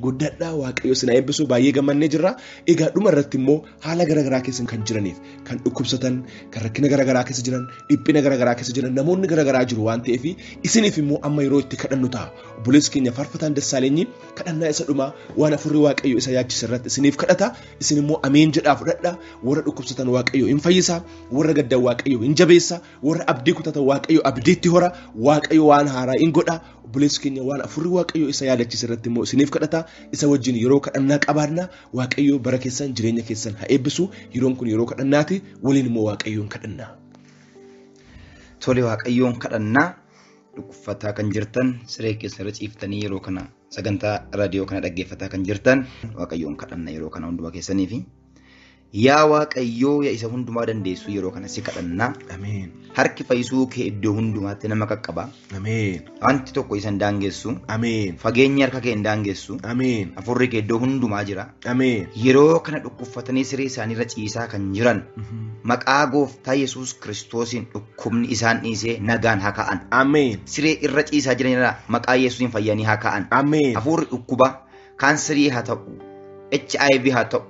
guddadhaa Waaqayyo isin eebbisu baay'ee gammannee jirra egaa dhuma irratti immoo haala garagaraa keessan kan jiraniif kan dhukkubsatan kan rakkina garagaraa keessa jiran dhiphina garagaraa keessa jiran namoonni garagaraa jiru waan ta'eef isiniif immoo amma yeroo itti kadhannu ta'a obboleessi keenya faarfataan Dassaaleenyi kadhannaa isa dhumaa waan afurri Waaqayyo isa yaachise irratti isiniif kadhata isin immoo ameen jedhaa fudhadhaa warra dhukkubsatan Waaqayyo hin fayyisa warra gaddan Waaqayyo hin jabeessa warra abdii kutatan Waaqayyo abdiitti hora Waaqayyo waan haaraa hin godha obboleessi keenya waan afurri Waaqayyo isa yaadachiise irratti immoo isiniif kadhata isa wajjin yeroo kadhannaa qabaadna Waaqayyo bara keessan jireenya keessan haa eebbisu yeroon kun yeroo kadhannaati waliin immoo Waaqayyoon kadhannaa. Tole Waaqayyoon kadhannaa dhukkubfataa kan jirtan siree keessa irra ciiftanii yeroo kana sagantaa raadiyoo kana dhaggeeffataa kan jirtan Waaqayyoon kadhannaa yeroo kana hunduma keessaniif yaa Waaqayyoo yaa isa hundumaa dandeessu yeroo kana si kadhannaa. Ameen. Harki fayyisuu kee iddoo hundumaatti nama qaqqaba. Ameen. Wanti tokko isa hin daangessu. Ameen. Fageenyi harka kee hin daangessu. Ameen. Afurri kee iddoo hundumaa jira. Ameen. Yeroo kana dhukkubfatanii siree isaanii irra ciisaa kan jiran maqaa gooftaa Yesuus Kiristoosiin dhukkubni isaan dhiisee nagaan haa ka'an. Ameen. Siree irra ciisaa jiranirraa maqaa Yesuusiin fayyanii haa ka'an. Ameen. Afurri dhukkuba kaanserii haa ta'u HIV haa ta'u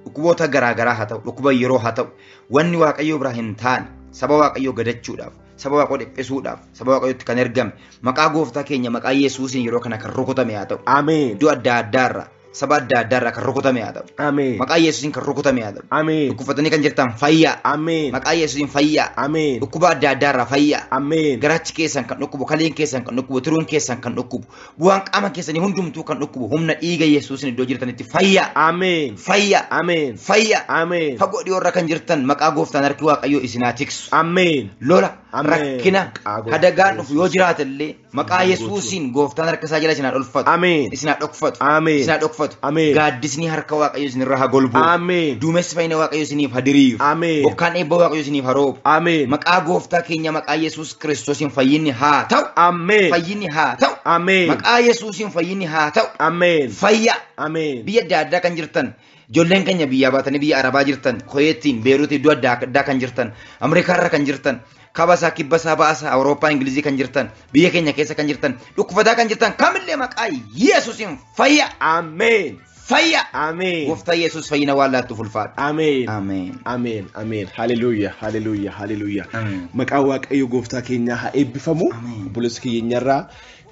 dhukkuboota garaagaraa haa ta'u dhukkuba yeroo haa ta'u wanni Waaqayyoo biraa hin taane saba Waaqayyoo gadachuudhaaf saba Waaqayyoo dhiphisuudhaaf saba Waaqayyootti kan ergame maqaa gooftaa keenya maqaa Yesuusiin yeroo kana kan rukutame haa ta'u. Ameen. Iddoo adda addaarraa saba adda addaarraa kan rukutame haa ta'u. Ameen. Maqaa Yesuusiin kan rukutame haa ta'u. Ameen. Dhukkubfatanii kan jirtan fayyaa. Ameen. Maqaa Yesuusiin fayyaa. Ameen. Dhukkuba adda addaarraa fayyaa. Ameen. Garaachi keessan kan dhukkubu kaleen keessan kan dhukkubu tiruun keessan kan dhukkubu bu'aan qaama keessanii hundumtuu kan dhukkubu humna dhiiga Yesuusiin iddoo jirtanitti fayyaa. Ameen. Fayyaa. Ameen. Fayyaa. Ameen. Fagoo dhiyoorra kan jirtan maqaa gooftaan harki Waaqayyoo isinaa tiksu. Ameen. Lola Ameen. rakkina Qaagoo. hadagaan dhufu yoo jiraatallee maqaa Yesuusiin gooftaan harka isaa jala isinaa dhokfatu. Ameen. Isinaa dhokfatu. Ameen. Isinaa dhokfatu. Ameen. Gaaddisni harka Waaqayyoo isinirra haa golbu. Ameen. Duumessi fayyina Waaqayyoo isiniif haa diriiru. Ameen. Bokkaan eebba Waaqayyoo isiniif haa roobu. Ameen. Maqaa gooftaa keenya maqaa Yesuus Kiristoosiin fayyinni haa ta'u. Ameen. Fayyinni haa ta'u. Ameen. Maqaa Yesuusiin fayyinni haa ta'u. Ameen. Fayyaa. Ameen. Biyya adda addaa kan jirtan ijoolleen keenya biyyaa baatanii biyya Arabaa jirtan Kuweetiin Beeruutii iddoo adda addaa kan jirtan Ameerikaarra kan jirtan kabasaa kibbasaa baasaa Awurooppaa Ingilizii kan jirtan biyya keenya keessa kan jirtan dhukkubataa kan jirtan kamillee maqaa Yesuusiin fayyaa. Ameen. Fayyaa. Ameen. Gooftaa Yesuus fayyina waan laattuuf ulfaadha. Ameen. Ameen. Ameen. Ameen. Hallelujah. Hallelujah. Hallelujah. Ameen. Maqaa Waaqayyo gooftaa keenyaa haa eebbifamu. Ameen. Obboleessa keenyarraa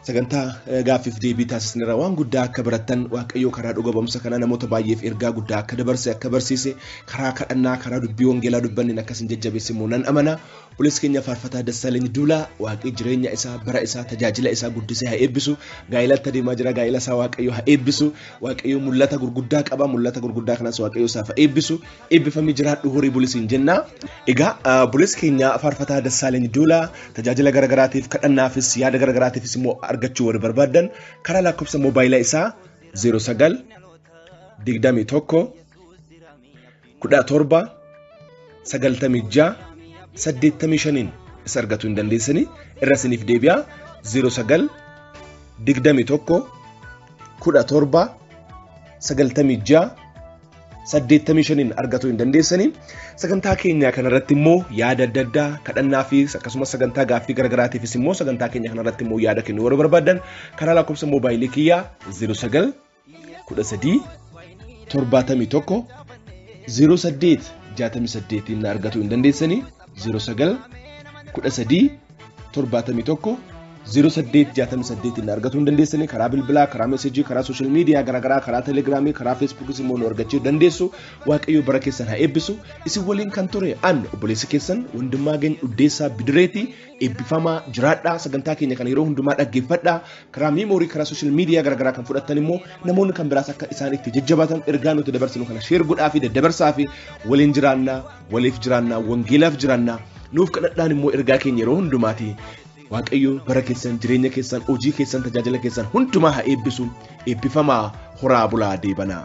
sagantaa gaaffiif deebii taasisnirra waan guddaa akka barattan Waaqayyo karaa dhuga ba'umsa kana namoota baay'eef ergaa guddaa akka dabarse akka barsiise karaa kadhannaa karaa dubbii wangeelaa dubbannin akkasin jajjabeesse immoo nan amana. Obboleessi keenya faarfataa Dassaaleny Duulaa Waaqayyo jireenya isaa bara isaa tajaajila isaa guddisee haa eebbisu gaa'ilatti adeemaa jira gaa'ila isaa Waaqayyo haa eebbisu Waaqayyo mul'ata gurguddaa qaba mul'ata gurguddaa kanas Waaqayyo isaaf haa eebbisu eebbifamii jiraadhu horii bulisiin jenna. Egaa obboleessi keenya faarfataa Dassaaleny Duulaa tajaajila garagaraatiif kadhannaafis yaada garagaraatiifis immoo argachuu warri barbaadan karaa lakkoofsa moobaayilaa isaa 09 21 17 96 85 isa argachuu hin dandeessani irra isiniif deebi'a 09 21 17 96 85 argachuu hin dandeessani. Sagantaa keenya kanarratti immoo yaada adda addaa kadhannaa fi akkasumas sagantaa gaaffii garagaraatiifis immoo sagantaa keenya kanarratti immoo yaada kennu warra barbaadan karaa lakkoofsa moobaayilii kiyyaa 09 13 71 08 68 na argachuu hin dandeessani 09 13 71 0868 inni argachuu dandeessanii karaa bilbilaa, karaa meesejii, karaa sooshaal miidiyaa garaagaraa, karaa telegiraamii, karaa feesbuukis immoo nu argachuu dandeessu. Waaqayyo bara keessan haa eebbisu. Isin waliin kan ture an obboleessi keessan Wandimmaagany Dhudheessaa Bidireeti. Eebbifamaa jiraadhaa. Sagantaa keenya kan yeroo hundumaa dhaggeeffadhaa. Karaa miimoorii, karaa sooshaal miidiyaa garaagaraa kan fudhattan immoo namoonni kan biraas akka isaanitti jajjabaatan ergaa nuti dabarsinu kana sheer godhaa fi daddabarsaa fi waliin jiraannaa, waliif jiraannaa, wangeelaaf jiraannaa. Nuuf kadhadhaan immoo ergaa keenya yeroo hundumaati. Waaqayyo bara keessan, jireenya keessan, hojii keessan, tajaajila keessan hundumaa haa eebbisu. Eebbifamaa, horaa bulaa deebanaa.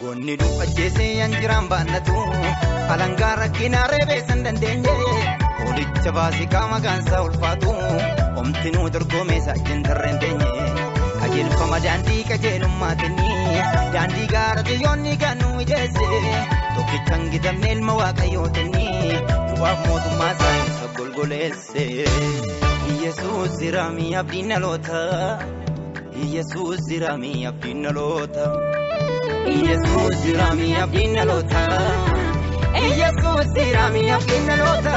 Gonni dubbachese yanjiraan baannatu alangaa rakkina reebeessan dandeenye olicha baasii qaama gaansaa ulfaatu omtinuu dorgomee saajjin tarreen teenye qajeelfama daandii qajeelummaatinni daandii gaara xiyyoonni ganuu ijeesse tokkichaan gitamne ilma waaqayyootinni dubaaf mootummaa isaa golgoleesse. Yesuus jiraamii abdiin dhaloota, Yesuus jiraamii abdiin dhaloota, Yesuus jiraamii abdiin dhaloota, Yesuus jiraamii abdiin dhaloota.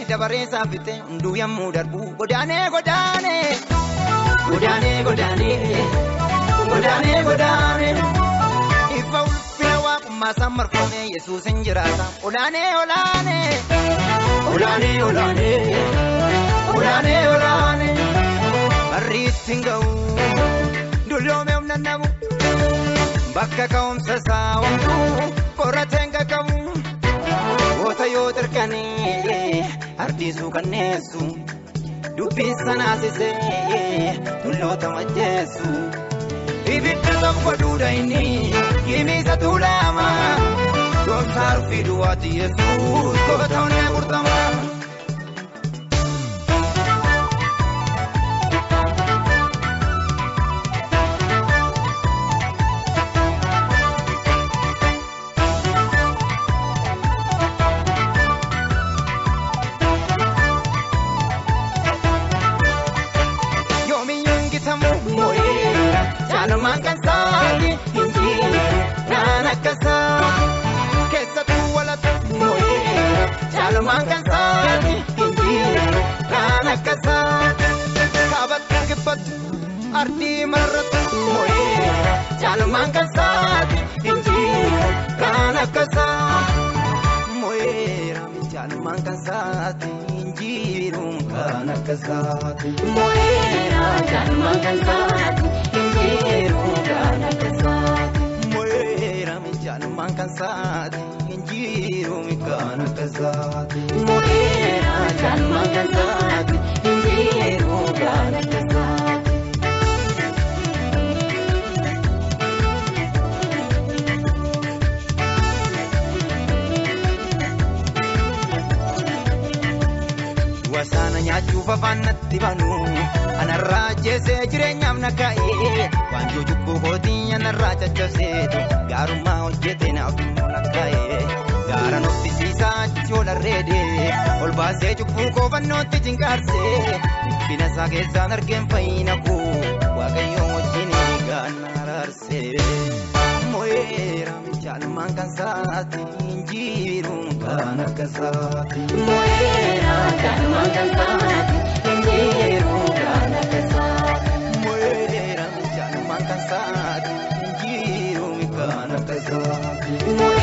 Dabareessa fite hunduu yammuu darbu godaanee godaanee godaanee godaanee godaanee godaanee ifa ulfina waaqummaa isaan marfame Yesuus hin jiraata olaanee olaanee olaanee olaanee olaanee olaanee barriitti hin ga'u dulloomee humna namu bakka ka'umsa isaa hunduu qorateen qaqqabu goota yoo dirqanii ardiisuu kanneessu dubbii sanaasisee tulloota majjeessu ibidda tokko duudha inni himiisa tuulama doomsaa rufii duwwaati Yesuus goota onnee murtama. Ardi maratu moye jalman kasati inji kana kasa moye ram jalman kasati inji rum kana kasati moye jalman kasati inji rum kana kasati moye ram jalman kasati inji rum kana kasati moye jalman kasati inji rum kana kasati. Wasana nyaachuuf afaanatti banu anarraa jeesee jireenyaaf nakaa'ee waanjoo cubbuu kootii anarraa caccabseetu gaarummaa hojjete naaf immoo nakaa'ee gaara nuffisiisaa choola reedee ol baasee cubbuu koofannootti cinkaarsee dhiphina isaa keessaan argeen fayyina koo waaqayyoon wajjin gaana araarsee moyeera jaalmaan kan saati injiruun kan akka saati moyeera jaalmaan kan saati injiruun kan akka saati moyeera jaalmaan kan saati injiruun kan akka saati.